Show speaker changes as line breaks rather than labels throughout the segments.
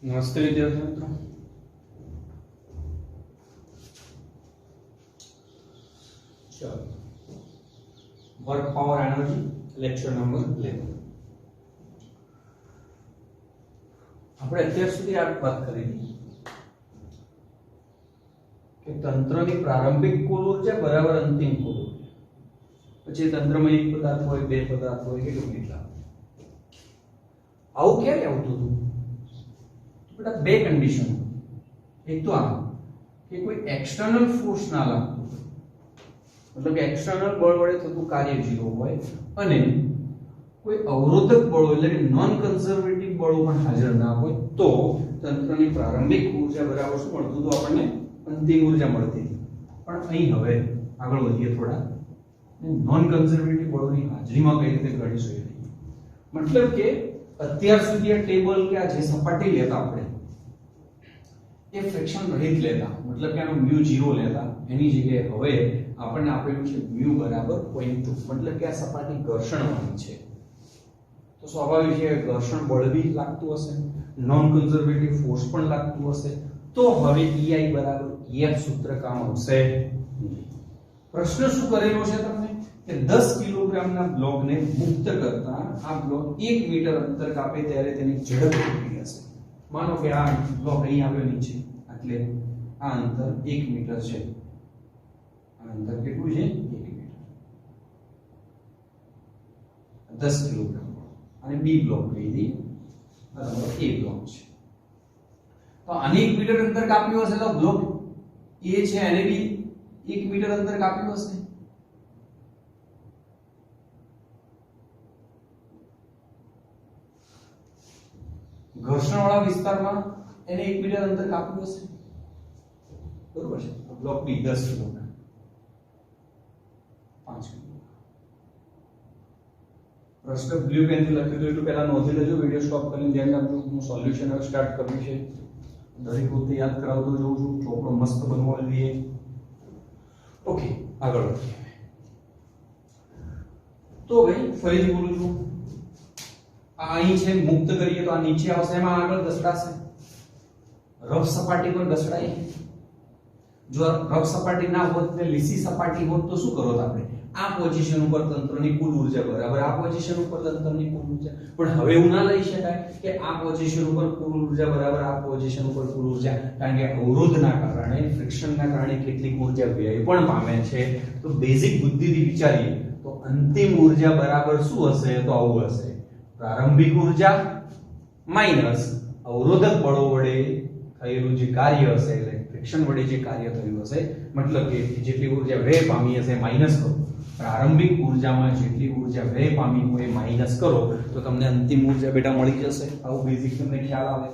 નમસ્તે વિદ્યાર્થી મિત્રો, ચલો work power energy lecture number 11. આપણે અત્યાર સુધી આ વાત કરી હતી કે તંત્રની પ્રારંભિક કુલ ઉર્જા બરાબર અંતિમ કુલ ઉર્જા. પછી તંત્રમાં એક પદાર્થ હોય, બે પદાર્થ હોય કે કેટલા. આવું ક્યારે આવતું હતું? बेटा બે કન્ડિશન. એક તો આ કે કોઈ એક્સટર્નલ ફોર્સ ના લાગતું, मतलब કે એક્સટર્નલ બળ વડે થતું કાર્ય 0 હોય અને કોઈ અવરોધક બળો એટલે કે નોન કન્ઝર્વેટિવ બળો પણ હાજર ના હોય તો તંત્રની પ્રારંભિક ઉર્જા બરાબર શું મળતું હતું આપણને? અંતિમ ઉર્જા મળતી હતી. પણ અહીં હવે આગળ વધીએ થોડા, નોન કન્ઝર્વેટિવ બળોની હાજરીમાં કઈ રીતે ગણીશું. मतलब કે અત્યાર સુધી આ ટેબલ કે આ જે સપાટી લેતા આપણે એ ફ્રિક્શન રહિત લેતા, मतलब કે આનો mu 0 લેતા, એની જગ્યાએ હવે આપણને આપેલું છે mu બરાબર 0.2, मतलब કે આ સપાટી ઘર્ષણવાળી છે તો સ્વાભાવિક છે ઘર્ષણ બળ બી લાગતું હશે, નોન કન્ઝર્વેટિવ ફોર્સ પણ લાગતું હશે. તો હવે EI બરાબર EF સૂત્ર કામ આવશે. પ્રશ્ન શું કરેલો છે તમને કે 10 કિલોગ્રામના બ્લોકને મુક્ત કરતા આ બ્લોક 1 મીટર અંતર કાપે ત્યારે તેની ઝડપ કેટલી હશે? માનો કે આ બ્લોક અહીં આવ્યો નીચે, એટલે આ અંતર 1 મીટર છે. આ અંતર કેટલું છે? 1 મીટર. 10 કિલોગ્રામ અને બી બ્લોક લઈ દી, આ તમારો એ બ્લોક છે. તો આને 1 મીટર અંતર કાપ્યું હશે તો બ્લોક એ છે એને બી 1 મીટર અંતર કાપ્યું હશે. ઘર્ષણવાળા વિસ્તારમાં એને 1 મીટર અંતર કાપ્યું હશે, બરોબર છે. બ્લોક બી 10 કિલોગ્રામ, 5 કિલોગ્રામ. પ્રશ્ન બ્લુ પેન થી લખ્યું તો એટલું પહેલા નોંધી લેજો, વિડિયો સ્ટોપ કરીને ધ્યાન રાખજો. હું સોલ્યુશન હવે સ્ટાર્ટ કર્યું છે, દરેક વખતે યાદ કરાવતો જોઉં છું, ચોપડો મસ્ત બનવા દઈએ. ઓકે, આગળ વધીએ. તો ભાઈ ફરીથી બોલું છું, આ અહીં છે, મુક્ત કરીએ તો આ નીચે આવશે, એમાં આગળ ઘસડાશે, રફ સપાટી પર ઘસડાય. જો રફ સપાટી ના હોત ને લીસી સપાટી હોત તો શું કરત આપણે? આ પોઝિશન ઉપર તંત્રની કુલ ઉર્જા બરાબર આ પોઝિશન ઉપર તંત્રની કુલ ઉર્જા. પણ હવે એવું ના લઈ શકાય કે આ પોઝિશન ઉપર કુલ ઉર્જા બરાબર આ પોઝિશન ઉપર કુલ ઉર્જા, કારણ કે અવરોધના કારણે, ફ્રિક્શનના કારણે કેટલીક ઉર્જા વ્યય પણ પામે છે. તો બેઝિક બુદ્ધિથી વિચારીએ તો અંતિમ ઉર્જા બરાબર શું હશે? તો આવું હશે: પ્રારંભિક ઉર્જા માઈનસ અવરોધક બળો વડે થયેલું જે કાર્ય હશે, એટલે ફ્રિક્શન વડે જે કાર્ય થયું હશે, મતલબ કે જેટલી ઉર્જા વ્યય પામી હશે માઈનસ કરો. પ્રારંભિક ઉર્જામાં જેટલી ઉર્જા વ્યય પામી હોય માઈનસ કરો તો તમને અંતિમ ઉર્જા બેટા મળી જશે. આવું બેઝિક તમને ખ્યાલ આવે,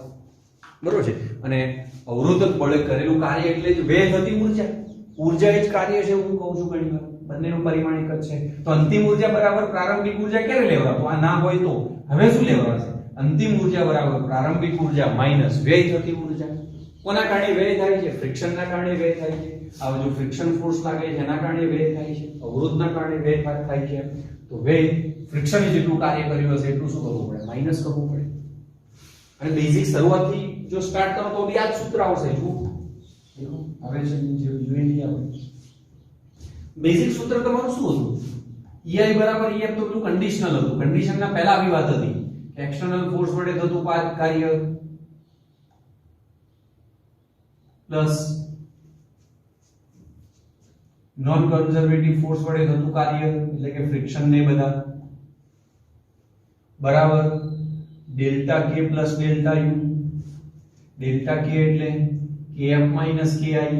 બરોબર છે. અને અવરોધક બળે કરેલું કાર્ય એટલે જ વ્યય થતી ઉર્જા. ઉર્જા એ જ કાર્ય છે, હું કહું છું ઘણી વાર, બંનેનું પરિમાણ એક જ છે. તો અંતિમ ઉર્જા બરાબર પ્રારંભિક ઉર્જા ક્યારે લેવડાવો? આ ના હોય તો હવે શું લેવડાવશે? અંતિમ ઉર્જા બરાબર પ્રારંભિક ઉર્જા માઈનસ વ્યય થતી ઉર્જા. કોના કારણે વ્યય થાય છે? ફ્રિક્શનના કારણે વ્યય થાય છે. આ જો ફ્રિક્શન ફોર્સ લાગે છે એના કારણે વ્યય થાય છે, અવરોધના કારણે વ્યય થાય છે. તો વ્યય ફ્રિક્શને જેટલું કાર્ય કર્યું હશે એટલું શું કરવું પડે? માઈનસ કરવું પડે. અને બેઝિક શરૂઆતથી જો સ્ટાર્ટ કરો તો બી આ જ સૂત્ર આવશે. જો આવે છે જોઈ લઈએ આપણે. બેઝિક સૂત્ર તમારું શું હતું? EI બરાબર EF તો પેલું કન્ડિશનલ હતું. કન્ડિશનના પહેલા આવી વાત હતી કે એક્સટર્નલ ફોર્સ વડે થતું કાર્ય પ્લસ નોન કન્ઝર્વેટિવ ફોર્સ વડે થતું કાર્ય એટલે કે ફ્રિક્શન ને બધા બરાબર delta K plus delta U. Delta K એટલે KF માઈનસ KI,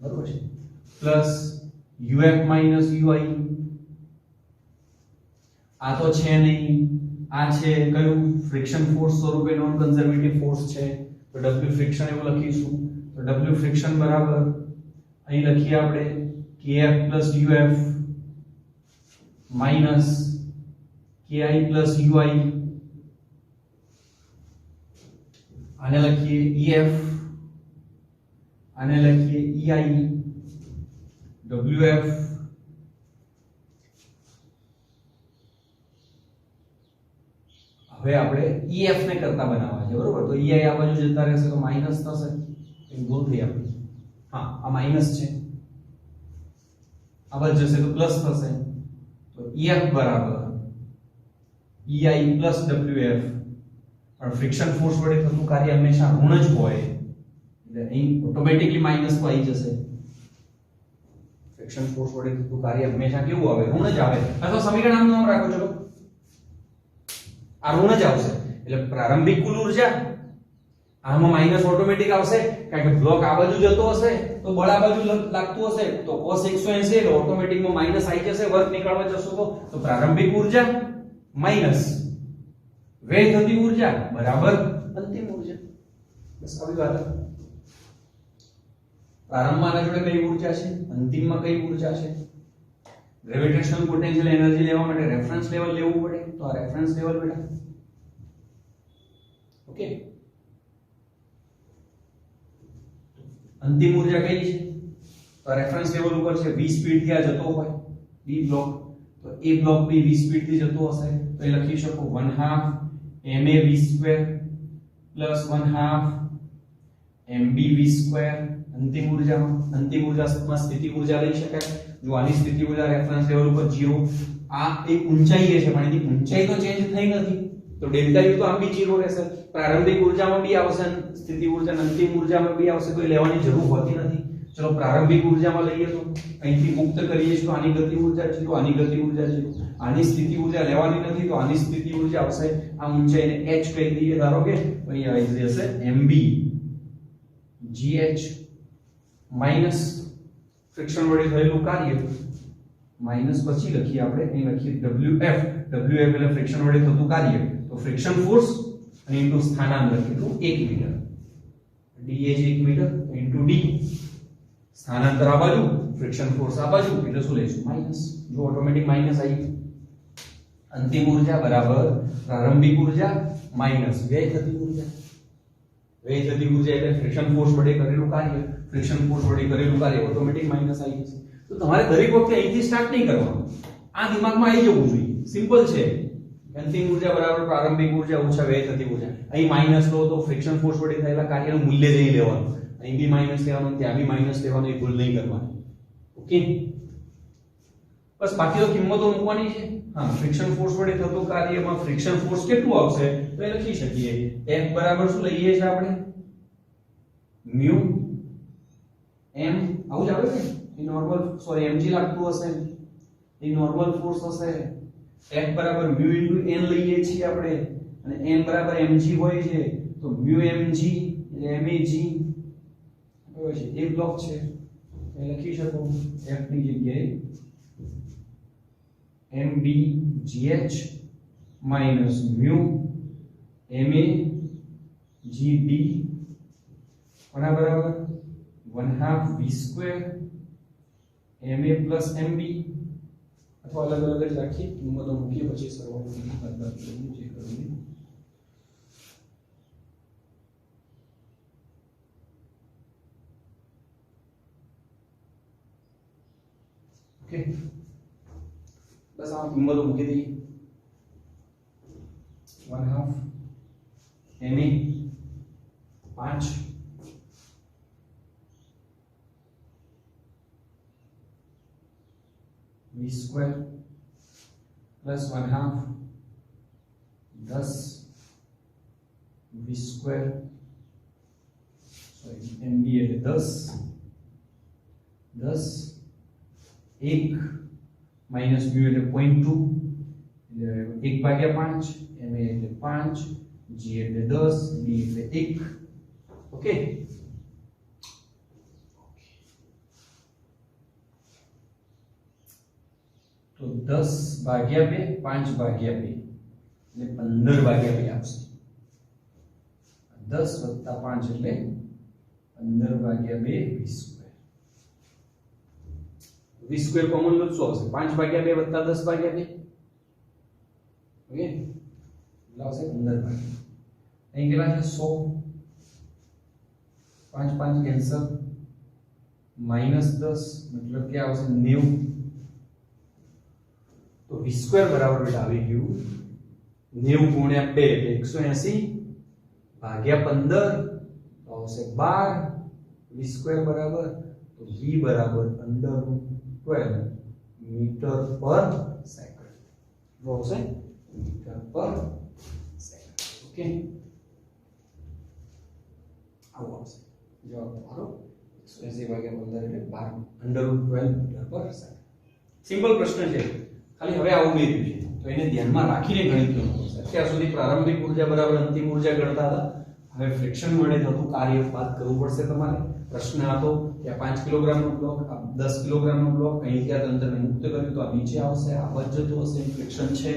બરોબર છે, પ્લસ UF માઈનસ UI. આ તો છે નહીં, આ છે કયું? ફ્રિક્શન ફોર્સ સ્વરૂપે નોન કન્ઝર્વેટિવ ફોર્સ છે. તો W ફ્રિક્શન એવું લખીશું. તો W ફ્રિક્શન બરાબર અહીં લખીએ આપણે KF plus UF minus KI plus UI. આને લખીએ EF, આને લખીએ EI. WF હવે આપણે EF ને કરતા બનાવવા છે બરોબર તો EI આ બાજુ જતા રહેશે તો માઈનસ થશે એમ દૂર થઈ આપણી હા આ માઈનસ છે આ બાજુ જશે તો પ્લસ થશે તો EF બરાબર EI પ્લસ WF પણ ફ્રિક્શન ફોર્સ વડે થતું કાર્ય હંમેશા ઋણ જ હોય એટલે અહીં ઓટોમેટિકલી માઈનસ તો આવી જશે ફ્રિક્શન ફોર્સ વડે થતું કાર્ય હંમેશા કેવું આવે ઋણ જ આવે અથવા સમીકરણ આનું નામ રાખો ચલો આ ઋણ જ આવશે એટલે પ્રારંભિક કુલ ઊર્જા આમાં માઈનસ ઓટોમેટિક આવશે કારણ કે બ્લોક આ બાજુ જતો હશે તો બળ આ બાજુ લાગતું હશે તો cos 180 એટલે ઓટોમેટિક માં માઈનસ આવી જશે વર્ક નીકળવા જશો તો પ્રારંભિક ઊર્જા માઈનસ વ્યય થતી ઊર્જા બરાબર અંતિમ ઊર્જા બસ આવી વાત પ્રારંભમાં આના જોડે કઈ ઊર્જા છે અંતિમમાં કઈ ઊર્જા છે ગ્રેવિટેશનલ પોટેન્શિયલ એનર્જી લેવા માટે રેફરન્સ લેવલ લેવું પડે તો આ રેફરન્સ લેવલ બેટા ઓકે અંતિમ ઊર્જા કઈ છે તો રેફરન્સ લેવલ ઉપર છે v સ્પીડ થી આ જતો હોય b બ્લોક તો a block b v speed થી જતો હશે તો એ લખી શકો 1/2 ma v² + 1/2 mb v² અંતિમ ઊર્જામાં સ્થિતિ ઊર્જા લઈ શકાય જો આની સ્થિતિ ઊર્જા રેફરન્સ લેવલ ઉપર 0 આ એક ઊંચાઈ છે પણ એની ઊંચાઈ તો ચેન્જ થઈ નથી તો ડેલ્ટા u તો આમ બી 0 રહેશે પ્રારંભિક ઊર્જામાં બી આવશે સ્થિતિ ઊર્જા અંતિમ ઊર્જામાં બી આવશે કોઈ લેવાની જરૂર હોતી નથી ચલો પ્રારંભિક ઊર્જામાં લઈએ તો અહીંથી મુક્ત કરીએ તો આની ગતિ ઊર્જા છે તો આની ગતિ ઊર્જા છે આની સ્થિતિ ઊર્જા લેવાની નથી તો આની સ્થિતિ ઊર્જા આવશે આ ઊંચાઈને h કહી દઈએ ધારો કે તો અહીં આવી જશે mb gh માઈનસ ફ્રિક્શન વડે થયેલું કાર્ય માઈનસ પછી લખીએ આપણે અહીં લખીએ wf એટલે ફ્રિક્શન વડે થતું કાર્ય તો ફ્રિક્શન ફોર્સ અને ઇન્ટુ સ્થાનાંક લખીએ 1 metre dh 1 metre into d સ્થાનાંતર આ બાજુ ફ્રિક્શન ફોર્સ આ બાજુ એટલે શું લઈશું માઈનસ જો ઓટોમેટિક માઈનસ આવી અંતિમ ઊર્જા બરાબર પ્રારંભિક ઊર્જા માઈનસ વ્યય થતી ઊર્જા એટલે ફ્રિક્શન ફોર્સ વડે કરેલું કાર્ય ફ્રિક્શન ફોર્સ વડે કરેલું કાર્ય ઓટોમેટિક માઈનસ આવી જશે તો તમારે દરેક વખતે અહીંથી સ્ટાર્ટ નહીં કરવાનું આ દિમાગમાં આવી જવું જોઈએ સિમ્પલ છે અંતિમ ઊર્જા બરાબર પ્રારંભિક ઊર્જા ઓછા વ્યય થતી ઊર્જા અહીં માઈનસ લો તો ફ્રિક્શન ફોર્સ વડે થયેલા કાર્યનું મૂલ્ય જ અહીં લેવાનું અહીં બી માઈનસ લેવાનું ત્યાં બી માઈનસ લેવાનું એ ભૂલ નહીં કરવાની ઓકે બસ બાકી તો કિંમતો મૂકવાની છે હા ફ્રિક્શન ફોર્સ વડે થતું કાર્યમાં ફ્રિક્શન ફોર્સ કેટલું આવશે તો એ લખી શકીએ F બરાબર શું લઈએ છે આપણે mu m આવું જ આવે ને એ નોર્મલ સોરી mg લાગતું હશે એ નોર્મલ ફોર્સ હશે F બરાબર mu n લઈએ છીએ આપણે અને n બરાબર mg હોય છે તો mu mg એટલે mag કયો છે એક બ્લોક છે એ લખી શકો F ની જગ્યાએ mb gh minus mu ma gd કોના બરાબર 1/2 v square ma plus mb અથવા અલગ અલગ જ રાખીએ કિંમતો મૂકીએ પછી સરવાળો કરતા જે કરવું ઓકે બસ આ કિંમતો મૂકી દઈએ 1/2 ma 5 v square plus 1/2 10 v square sorry mb એટલે 10 1 minus mu એટલે 0.2 એટલે 1/5 ma એટલે 5 g એટલે 10 b એટલે 1 ઓકે તો 10/2 5/2 એટલે 15/2 આવશે 10 + 5 એટલે 15/2 v square v square common લો શું આવશે 5/2 + 10/2 ઓકે એટલે આવશે 15/2 અહીં કેટલા છે 100 5 5 કેન્સલ -10 मतलब क्या આવશે 90 तो v² बराबर बेटा આવી ગયું 15/2 * 10 / 5 = 15 / 2 એટલે 15 / 2 = 15 / 2 = 100 / 5 = 100 / 5 = 100 / 5 = 100 / 5 = 100 / 5 = 100 / 5 = 100 / 5 = 100 90 ગુણ્યા 2 એટલે 180 ભાગ્યા 15 તો આવશે 12 v સ્ક્વેર બરાબર તો v બરાબર અંડર રૂટ 12 મીટર પર સેકન્ડ શું આવશે મીટર પર સેકન્ડ ઓકે આવું આવશે જવાબ તમારો 180 ભાગ્યા 15 એટલે 12 અંડર રૂટ 12 મીટર પર સેકન્ડ સિમ્પલ પ્રશ્ન છે ખાલી હવે આ ઉમેર્યું છે તો એને ધ્યાનમાં રાખીને ગણિત કરવું પડશે અત્યાર સુધી પ્રારંભિક ઊર્જા બરાબર અંતિમ ઊર્જા ગણતા હતા હવે ફ્રિક્શન વડે થતું કાર્ય બાદ કરવું પડશે તમારે પ્રશ્ન હતો કે 5 કિલોગ્રામનો બ્લોક આ 10 કિલોગ્રામનો બ્લોક અહીંથી આ અંતરને મુક્ત કર્યું તો આ નીચે આવશે આ બચ જતું હશે ફ્રિક્શન છે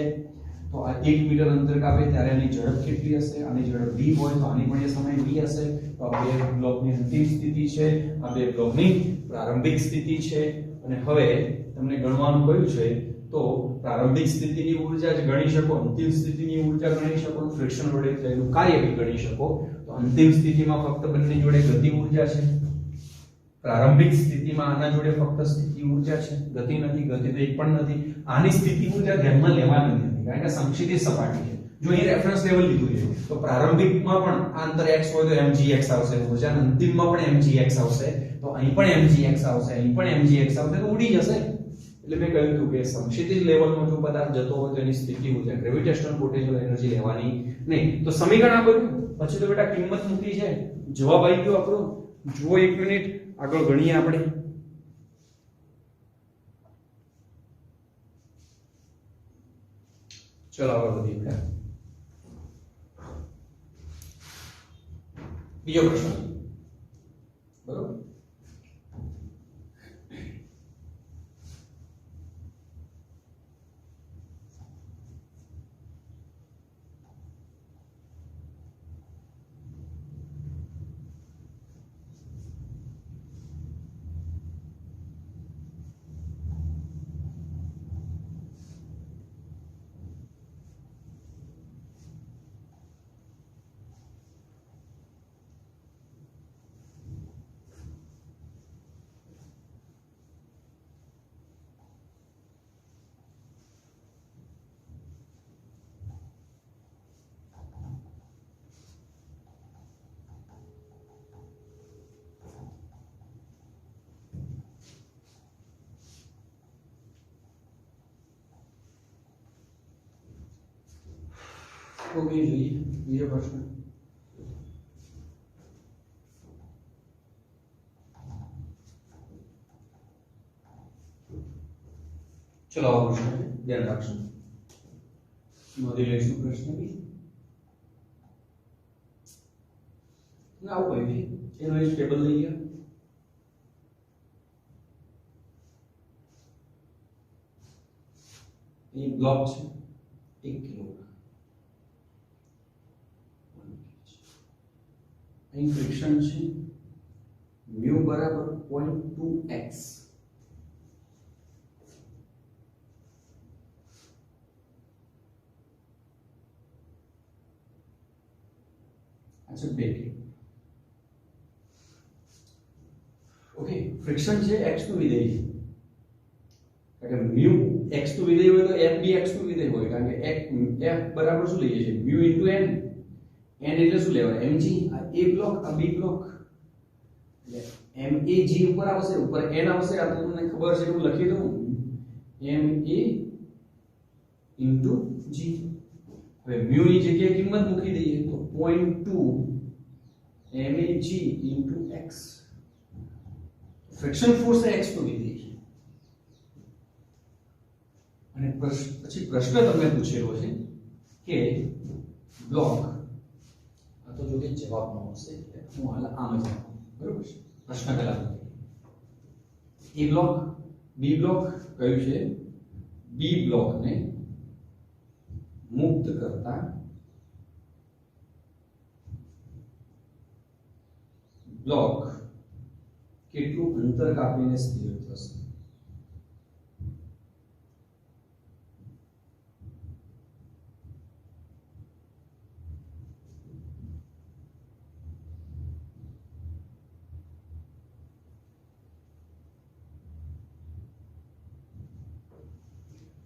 તો આ 1 મીટર અંતર કાપે ત્યારે આની ઝડપ કેટલી હશે આની ઝડપ v હોય તો આની પણ એ સમય v હશે તો આ બે બ્લોકની અંતિમ સ્થિતિ છે આ બે બ્લોકની પ્રારંભિક સ્થિતિ છે અને હવે તમને ગણવાનું કહ્યું છે તો પ્રારંભિક સ્થિતિની ઊર્જા જ ગણી શકો અંતિમ સ્થિતિની ઊર્જા ગણી શકો ફ્રિક્શન વડે થયેલું કાર્ય બી ગણી શકો તો અંતિમ સ્થિતિમાં ફક્ત બંને જોડે ગતિ ઊર્જા છે પ્રારંભિક સ્થિતિમાં આના જોડે ફક્ત સ્થિતિ ઊર્જા છે ગતિ નથી ગતિ તો એક પણ નથી આની સ્થિતિ ઊર્જા ધ્યાનમાં લેવાની નથી કારણ કે સમક્ષિતિજ સપાટી છે જો અહીં રેફરન્સ લેવલ લીધું છે તો પ્રારંભિકમાં પણ આ અંતર x હોય તો mgx આવશે ઊર્જા અંતિમમાં પણ mgx આવશે તો અહીં પણ mgx આવશે અહીં પણ mgx આવશે તો ઉડી જશે એટલે મેં કહ્યું હતું કે સમક્ષિતિજ લેવલનો જો પદાર્થ જતો હોય તો એની સ્થિતિ ઊર્જા ગ્રેવિટેશનલ પોટેન્શિયલ એનર્જી લેવાની નહીં તો સમીકરણ આ બધું પછી તો બેટા કિંમત મૂકી છે જવાબ આવી ગયો આપણો જો એક મિનિટ આગળ ગણીએ આપણે ચલો આગળ વધીએ બેટા બીજો પ્રશ્ન બરોબર ओके જોઈએ બીજો પ્રશ્ન ચલો આ પ્રશ્ન ધ્યાન રાખજો નોંધી લઈશું પ્રશ્ન બી ના આવું કઈ એનો એક ટેબલ લઈએ એ બ્લોક છે 1 કિલોગ્રામ અહીં ફ્રિક્શન છે mu બરાબર 0.2x अच्छा 2 ओके फ्रिक्शन છે x નું વિધેય છે કારણ કે mu x નું વિધેય હોય તો f બી x નું વિધેય હોય કારણ કે f બરાબર શું લઈએ છીએ mu n n એટલે શું લેવાય mg આ a બ્લોક આ b બ્લોક એટલે mag ઉપર આવશે ઉપર n આવશે આ તો તમને ખબર છે હું લખી દઉં ma g હવે mu ની જગ્યાએ કિંમત મૂકી દઈએ તો 0.2 mag x ફ્રિક્શન ફોર્સ એ x નું વિધેય છે અને પછી પ્રશ્ન તમને પૂછેલો છે કે બ્લોક તો જો કે જવાબ ન હશે હું હાલ આમ જ બરોબર છે પ્રશ્ન પહેલા એ બ્લોક બી બ્લોક કયું છે બી બ્લોકને મુક્ત કરતા બ્લોક કેટલું અંતર કાપીને સ્થિર થશે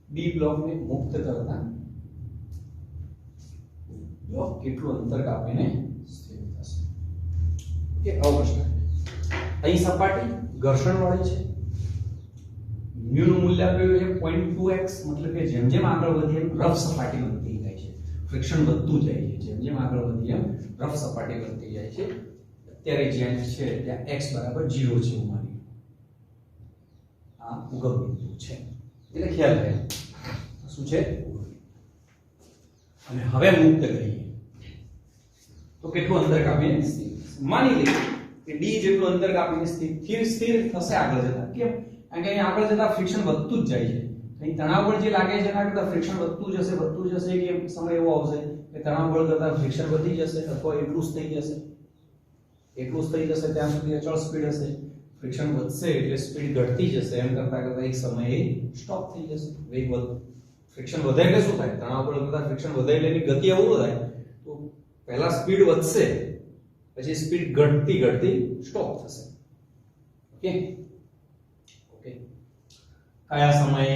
बी ब्लॉक में मुक्त करता બ્લોક કેટલું અંતર કાપીને સ્થિર થશે. કે આવો પ્રશ્ન. અહીં સપાટી ઘર્ષણવાળી છે, મ્યુ નું મૂલ્ય આપ્યું છે 0.2x, મતલબ કે જેમ જેમ આગળ વધીએ એમ રફ સપાટી વધતી જાય છે, ફ્રિક્શન વધતું જાય છે. જેમ જેમ આગળ વધીએ એમ રફ સપાટી વધતી જાય છે. અત્યારે જ્યાં છે ત્યાં x બરાબર 0 છે એવું માની, આ ઉગમ બિંદુ છે એટલે ખ્યાલ રહે શું છે. અને હવે મુક્ત કરીએ તો કેટલું અંતર કાપીને સ્થિર માની લઈએ કે d જેટલું અંતર કાપીને સ્થિર થશે આગળ જતા. કેમ? કારણ કે અહીં આગળ જતા ફ્રિક્શન વધતું જ જાય છે. અહીં તણાવ બળ જે લાગે છે એના કરતા ફ્રિક્શન વધતું જશે કે સમય એવો આવશે કે તણાવ બળ કરતા ફ્રિક્શન વધી જશે અથવા એટલું જ થઈ જશે ત્યાં સુધી અચળ સ્પીડ હશે. ફ્રિક્શન વધશે એટલે સ્પીડ ઘટતી જશે, એમ કરતા કરતા એક સમયે સ્ટોપ થઈ જશે. વેગ વધે, ફ્રિક્શન વધે એટલે શું થાય? તણાવ બળ કરતા ફ્રિક્શન વધે એટલે એની ગતિ અવરોધ થાય. તો પહેલા સ્પીડ વધશે, પછી સ્પીડ ઘટતી સ્ટોપ થશે. ઓકે, કયા સમયે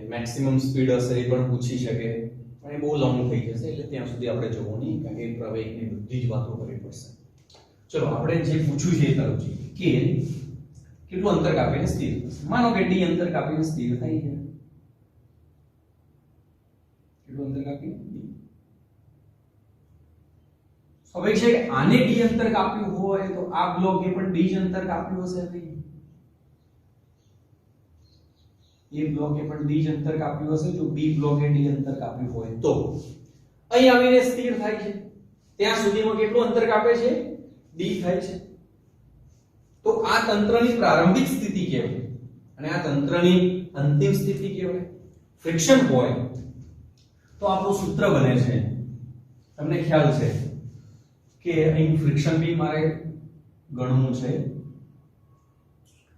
મેક્સિમમ સ્પીડ હશે એ પણ પૂછી શકે, પણ એ બહુ લાંબુ થઈ જશે એટલે ત્યાં સુધી આપણે જોવું નહીં, કારણ કે પ્રવેગની બધી જ વાતો કરવી પડશે. ચલો આપણે જે પૂછ્યું છે એ તરફ જોઈએ કે કેટલું અંતર કાપીને સ્થિર થશે. માનો કે d અંતર કાપીને સ્થિર થાય છે. કેટલું અંતર કાપીને? સ્વાભાવિક છે કે આને d અંતર કાપ્યું હોય તો આ બ્લોકે પણ d જ અંતર કાપ્યું હશે. એ બ્લોકે પણ d જ અંતર કાપ્યું હશે. જો b બ્લોકે d અંતર કાપ્યું હોય તો અહીં આવીને સ્થિર થાય છે. ત્યાં સુધીમાં કેટલું અંતર કાપે છે? d થાય છે. તો આ તંત્રની પ્રારંભિક સ્થિતિ કહેવાય અને આ તંત્રની અંતિમ સ્થિતિ કહેવાય. ફ્રિક્શન હોય તો આપણું સૂત્ર બને છે, તમને ખ્યાલ છે કે અહીં ફ્રિક્શન બી મારે ગણવું છે,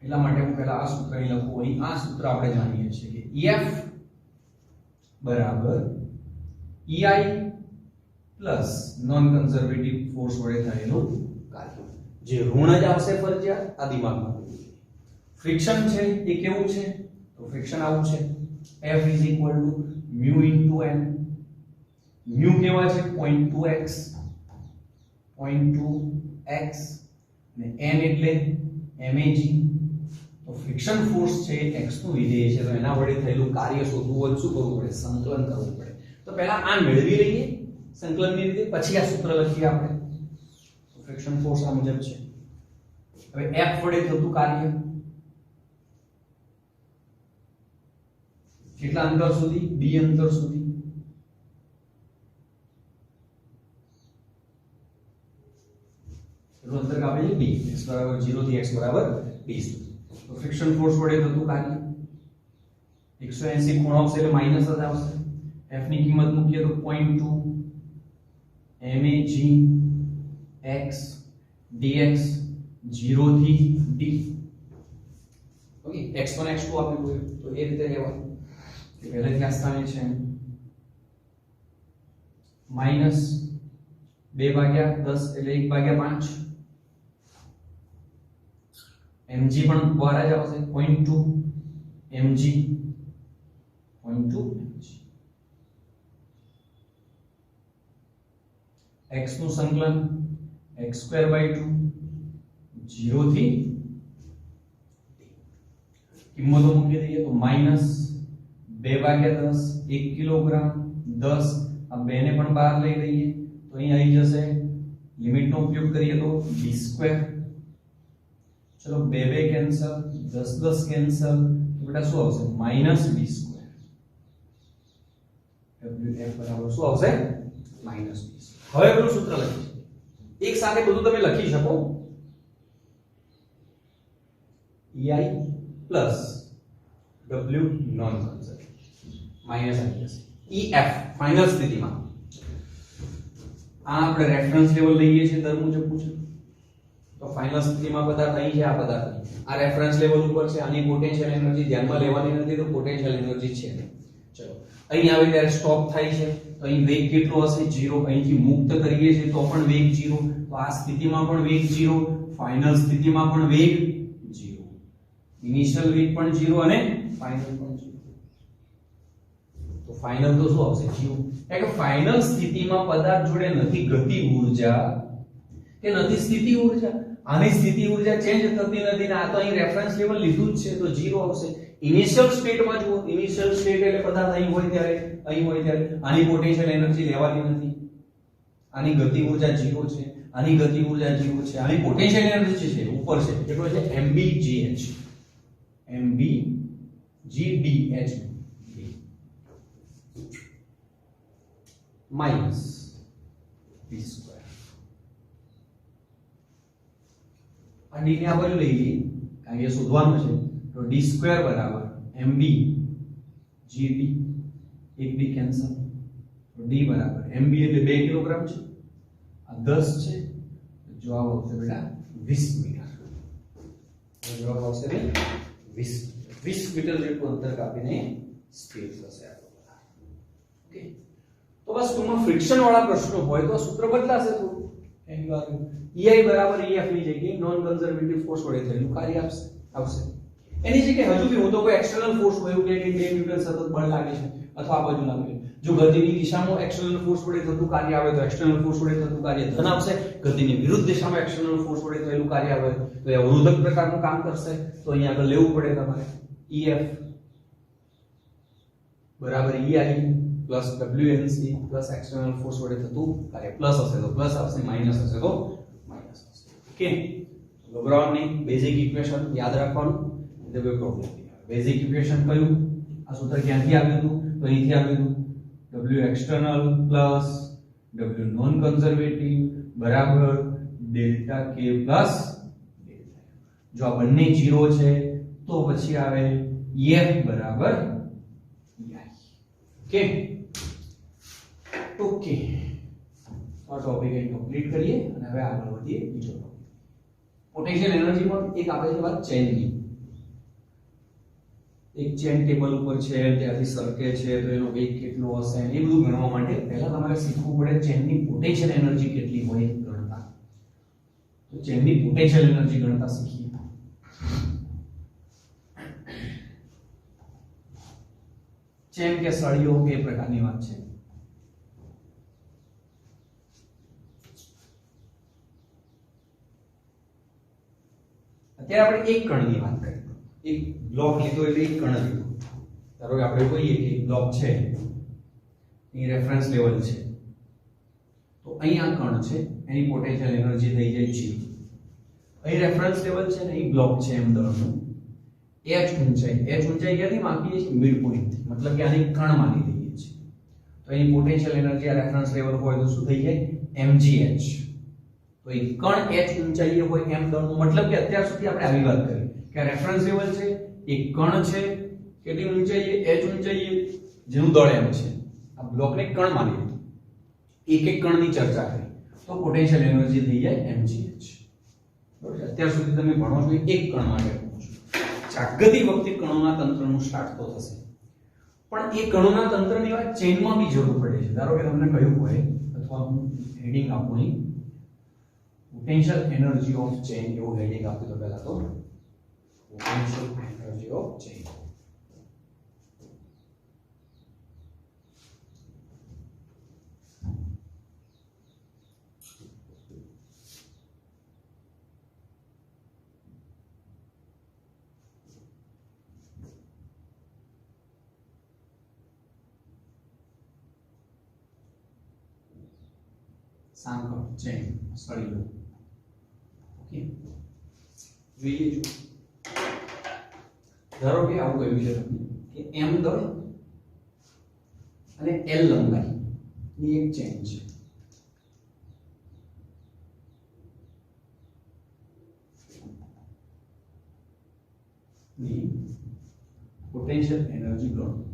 એટલા માટે હું પહેલા આ સૂત્ર અહીં લખું. અહીં આ સૂત્ર આપણે જાણીએ છીએ કે EF બરાબર EI plus non conservative force વડે થયેલું કાર્ય. જે ઋણ જ આવશે ફરજિયાત, આ દિમાગમાં રાખવું. ફ્રિક્શન છે એ કેવું છે? તો ફ્રિક્શન આવું છે, F mu into n. mu કેવા છે? 0.2x અને n એટલે mag. તો ફ્રિક્શન ફોર્સ છે x નું વિધેય છે, તો એના વડે થયેલું કાર્ય શોધવું હોય શું કરવું પડે? સંકલન કરવું પડે. તો પહેલા આ મેળવી લઈએ સંકલનની રીતે, પછી આ સૂત્ર લખીએ આપણે. તો ફ્રિક્શન ફોર્સ આ મુજબ છે. હવે f વડે થતું કાર્ય કેટલા અંતર સુધી? d અંતર સુધી. કેટલું અંતર કાપે છે? d. x બરાબર 0 થી x બરાબર d સુધી. તો ફ્રિક્શન ફોર્સ વડે થતું કાર્ય 180 ખૂણો આવશે એટલે માઈનસ જ આવશે. f ની કિંમત મૂકીએ તો 0.2 mag x dx 0 થી d. ઓકે, x1 x2 આપ્યું હોય તો એ રીતે લેવાનું કે પહેલેથી આ સ્થાને છે માઈનસ 2/10 એટલે 1/5. mg પણ બહાર જ આવશે 0.2 mg 0.2 mg. x નું સંકલન x²/2 0 થી કિંમતો મૂકી દઈએ તો માઈનસ 2/10 1 કિલોગ્રામ 10 આ બે ને પણ બહાર લઈ લઈએ તો અહીં આવી જશે લિમિટ નો ઉપયોગ કરીએ તો d². ચલો 2 કેન્સલ, 10 કેન્સલ, તો બેટા શું આવશે? -d². wf બરાબર શું આવશે? -d². હવે પેલું સૂત્ર લખીએ. એક સાથે બધું તમે લખી શકો. EI plus W non conservative minus આવી જશે EF ફાઇનલ સ્થિતિમાં. આ આપણે રેફરન્સ લેવલ લઈએ છીએ દર મુજબ પૂછે તો ફાઇનલ સ્થિતિમાં પદાર્થ અહીં છે, આ પદાર્થ આ રેફરન્સ લેવલ ઉપર છે. આની પોટેન્શિયલ એનર્જી ધ્યાનમાં લેવાની નથી તો પોટેન્શિયલ એનર્જી છે. ચલો અહીં આવે ત્યારે સ્ટોપ થાય છે તો અહીં વેગ કેટલો હશે? 0. અહીંથી મુક્ત કરીએ છીએ તો પણ વેગ 0. તો આ સ્થિતિમાં પણ વેગ 0, ફાઇનલ સ્થિતિમાં પણ વેગ 0, ઇનિશિયલ વેગ પણ 0 અને ફાઇનલ પણ 0. તો ફાઇનલ તો શું આવશે Q એટલે કે ફાઇનલ સ્થિતિમાં પદાર્થ જોડે નથી ગતિ ઊર્જા કે નથી સ્થિતિ ઊર્જા આની સ્થિતિ ઊર્જા ચેન્જ થતી નથી ને આ તો અહીં રેફરન્સ લેવલ લીધું જ છે તો 0 આવશે ઇનિશિયલ સ્ટેટમાં જુઓ ઇનિશિયલ સ્ટેટ એટલે પદાર્થ અહીં હોય ત્યારે આની પોટેન્શિયલ એનર્જી લેવાની નથી આની ગતિ ઊર્જા 0 છે આની ગતિ ઊર્જા 0 છે આની પોટેન્શિયલ એનર્જી છે ઉપર છે કેટલો છે mBgh mBgdh માઈનસ v2 આ d ને આ બાજુ લઈ લઈએ કારણ કે શોધવાનું છે તો d2 બરાબર mb gd એક b કેન્સલ તો d બરાબર mb એટલે 2 કિલોગ્રામ છે આ 10 છે જવાબ આવશે બેટા 20 મીટર જવાબ આવશે 20 મીટર જેટલું અંતર કાપીને સ્પીડ થશે આ ઓકે તો બસ ટૂંકમાં ફ્રિક્શન વાળા પ્રશ્નો હોય તો સૂત્ર બદલાશે થોડું એની વાત EI બરાબર EF ની જગ્યાએ નોન કન્ઝર્વેટિવ ફોર્સ વડે થયેલું કાર્ય આવશે એની જગ્યાએ હજુ બી હું તો કોઈ એક્સટર્નલ ફોર્સ હોય એવું કે 2 ન્યૂટન સતત બળ લાગે છે અથવા આ બાજુ લાગે છે જો ગતિની દિશામાં એક્સટર્નલ ફોર્સ વડે થતું કાર્ય આવે તો એક્સટર્નલ ફોર્સ વડે થતું કાર્ય ધન આપશે ગતિની વિરુદ્ધ દિશામાં એક્સટર્નલ ફોર્સ વડે થયેલું કાર્ય આવે તો એ અવરોધક પ્રકારનું કામ કરશે તો અહીંયા આગળ લેવું પડે તમારે EF બરાબર EI plus WNC plus external force વડે થતું કાર્ય પ્લસ હશે તો પ્લસ આવશે માઈનસ હશે તો માઈનસ આવશે ઓકે લોગ્રાફની બેઝિક ઇક્વેશન યાદ રાખવાનું એટલે કોઈ પ્રોબ્લેમ નહીં આવે બેઝિક ઇક્વેશન કયું આ સૂત્ર ક્યાંથી આવ્યું હતું તો અહીંથી આવ્યું હતું W external plus W non conservative બરાબર ડેલ્ટા K પ્લસ ડેલ્ટા જો આ બંને 0 છે તો પછી આવે EF બરાબર EI ઓકે આ ટોપિક અહીં કમ્પ્લીટ કરીએ અને હવે આગળ વધીએ બીજો ટોપિક પોટેન્શિયલ એનર્જી માં એક આપે છે વાત ચેનની એક ચેન ટેબલ ઉપર છે ત્યાંથી સરકે છે તો એનો વેગ કેટલો હશે એ બધું ગણવા માટે પહેલા તમારે શીખવું પડે ચેનની પોટેન્શિયલ એનર્જી કેટલી હોય ગણતા તો ચેનની પોટેન્શિયલ એનર્જી ગણતા શીખીએ ચેન કે સળિયો એ પ્રકારની વાત છે અત્યારે આપણે એક કણની વાત કરીએ એક બ્લોક લીધો એટલે એક કણ લીધો ધારો કે આપણે કહીએ કે બ્લોક છે અહીં રેફરન્સ લેવલ છે તો અહીં આ કણ છે એની પોટેન્શિયલ એનર્જી થઈ જાય 0 અહીં રેફરન્સ લેવલ છે ને અહીં બ્લોક છે એમ દળનું h ઊંચાઈ ક્યાંથી માપીએ છીએ મિડ પોઈન્ટ મતલબ કે આની કણ માની લઈએ છીએ તો એની પોટેન્શિયલ એનર્જી આ રેફરન્સ લેવલ હોય તો શું થઈ જાય mgh તો એ કણ h ઊંચાઈએ હોય એમ દળનું મતલબ કે અત્યાર સુધી આપણે આવી વાત કરી કે રેફરન્સ લેવલ છે એક કણ છે કેટલી ઊંચાઈએ h ઊંચાઈએ જેનું દળ m છે આ બ્લોકને કણ માની લીધું એક એક કણની ચર્ચા કરી તો પોટેન્શિયલ એનર્જી થઈ જાય mgh બરાબર અત્યાર સુધી તમે ભણો છો એક કણ માટે ભણો છો જાગૃતિ વખતે કણોના તંત્રનું સ્ટાર્ટ તો થશે પણ એ કણોના તંત્રની વાત ચેનમાં બી જરૂર પડે છે ધારો કે તમને કહ્યું હોય અથવા હું હેડિંગ આપું અહીં potential energy of chain એવું હેડિંગ આપ્યું તો પહેલા તો potential energy of chain સાંકળ ચેન સળિયો ઓકે જોઈએ જો ધારો કે આવું કહ્યું છે કે m દળ અને l લંબાઈ ની એક ચેન છે ની પોટેન્શિયલ એનર્જી ગણો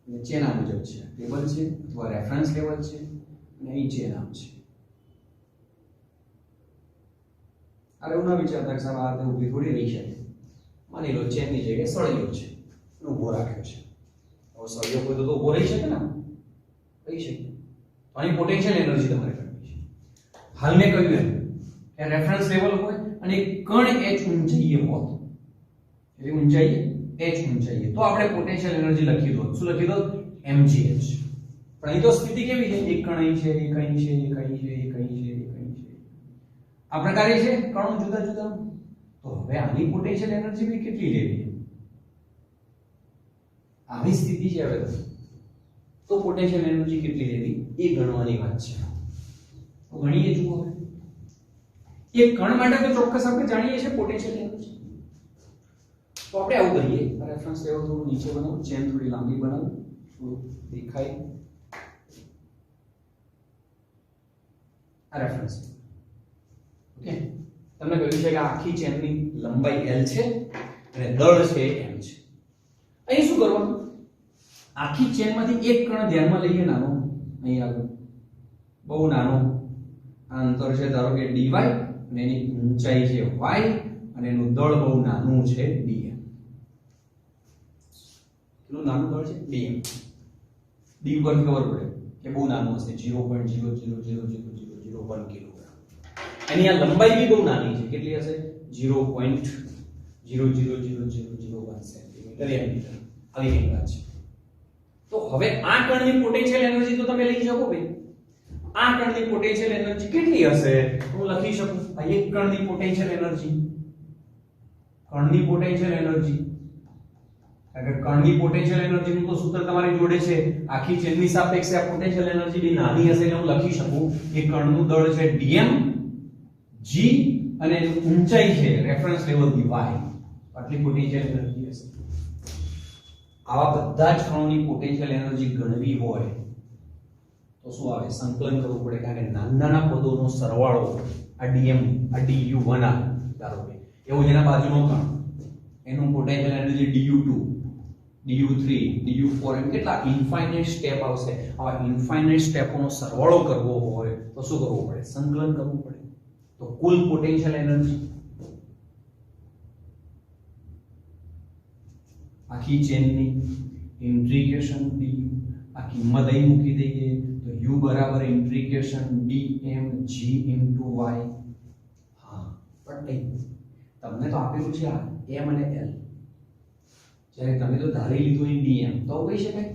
અને ચેન આ મુજબ છે ટેબલ છે અથવા રેફરન્સ લેવલ છે અને અહીં ચેન આમ છે અરે એવું ના વિચારતા કે સાહેબ આ રીતે ઊભી થોડી રહી શકે માની લો ચેનની જગ્યાએ સળિયો છે ઊભો રાખ્યો છે હવે સળિયો કોઈ તો ઊભો રહી શકે ને રહી શકે તો આની પોટેન્શિયલ એનર્જી તમારે કરવી છે હાલ મેં કહ્યું એમ કે રેફરન્સ લેવલ હોય અને કણ h ઊંચાઈએ હોત એટલે ઊંચાઈએ h ઊંચાઈએ તો આપણે પોટેન્શિયલ એનર્જી લખી દો. શું લખી દો? mgh. પણ અહીં તો સ્થિતિ કેવી છે? એક કણ અહીં છે, એક અહીં છે, એક અહીં છે, એક અહીં છે, એક અહીં છે. આ પ્રકારે છે કણો જુદા જુદા. તો હવે આની પોટેન્શિયલ એનર્જી બી કેટલી લેવી? આવી સ્થિતિ છે હવે તો પોટેન્શિયલ એનર્જી કેટલી લેવી એ ગણવાની વાત છે. તો ગણીએ જુઓ હવે. એક કણ માટે તો ચોક્કસ આપણે જાણીએ છીએ પોટેન્શિયલ એનર્જી. તો આપણે આવું કરીએ, રેફરન્સ લેવલ થોડું નીચે બનાવો, ચેન થોડી લાંબી બનાવો, થોડું દેખાય. આ રેફરન્સ. ઓકે, તમને કહ્યું છે કે આખી ચેનની લંબાઈ L છે અને દળ છે m છે. અહીં શું કરવાનું? આખી ચેનમાંથી એક કણ ધ્યાનમાં લઈએ, નાનો, અહીં આગળ બહુ નાનો. આ અંતર છે ધારો કે dy અને એની ઊંચાઈ છે y અને એનું દળ બહુ નાનું છે dm. કેટલું નાનું દળ છે? dm. d ઉપર ખબર પડે કે બહુ નાનું હશે, 0.0000001 કિલોગ્રામ. એની આ લંબાઈ બી બહુ નાની છે. કેટલી હશે? 0.0000001 સેન્ટીમીટર મીટર. આવી કઈ વાત છે. તો હવે આ કણની પોટેન્શિયલ એનર્જી તો તમે લઈ શકો ભાઈ. આ કણની પોટેન્શિયલ એનર્જી કેટલી હશે? હું લખી શકું આ એક કણની પોટેન્શિયલ એનર્જી. કણની પોટેન્શિયલ એનર્જી, અગર કણની પોટેન્શિયલ એનર્જી નું તો સૂત્ર તમારી જોડે છે. આખી ચેનની સાપેક્ષે આ પોટેન્શિયલ એનર્જી બી નાની હશે એટલે હું લખી શકું કે કણનું દળ છે dm g અને એની ઊંચાઈ છે રેફરન્સ લેવલ ની y. આટલી પોટેન્શિયલ એનર્જી હશે. આવા બધા જ કણોની પોટેન્શિયલ એનર્જી ગણવી હોય તો શું આવે? સંકલન કરવું પડે, કારણ કે નાના નાના પદોનો સરવાળો આ dm આ du1 આ ધારો કે એવું જેના બાજુનો કણ એનું potential energy du2 du3 du4 એમ કેટલા ઇન્ફાઇનાઇટ સ્ટેપ આવશે. આવા ઇન્ફાઇનાઇટ સ્ટેપોનો સરવાળો કરવો હોય તો શું કરવું પડે? સંકલન કરવું પડે. તો કુલ પોટેન્શિયલ એનર્જી આખી ચેનની ઇન્ટિગ્રેશન du આ કિંમત અહીં મૂકી દઈએ તો u બરાબર integration dm g into y. હા, પણ તમને તો આપેલું છે આ m અને l. જ્યારે તમે તો ધારી લીધું અહીં dm, તો કહી શકાય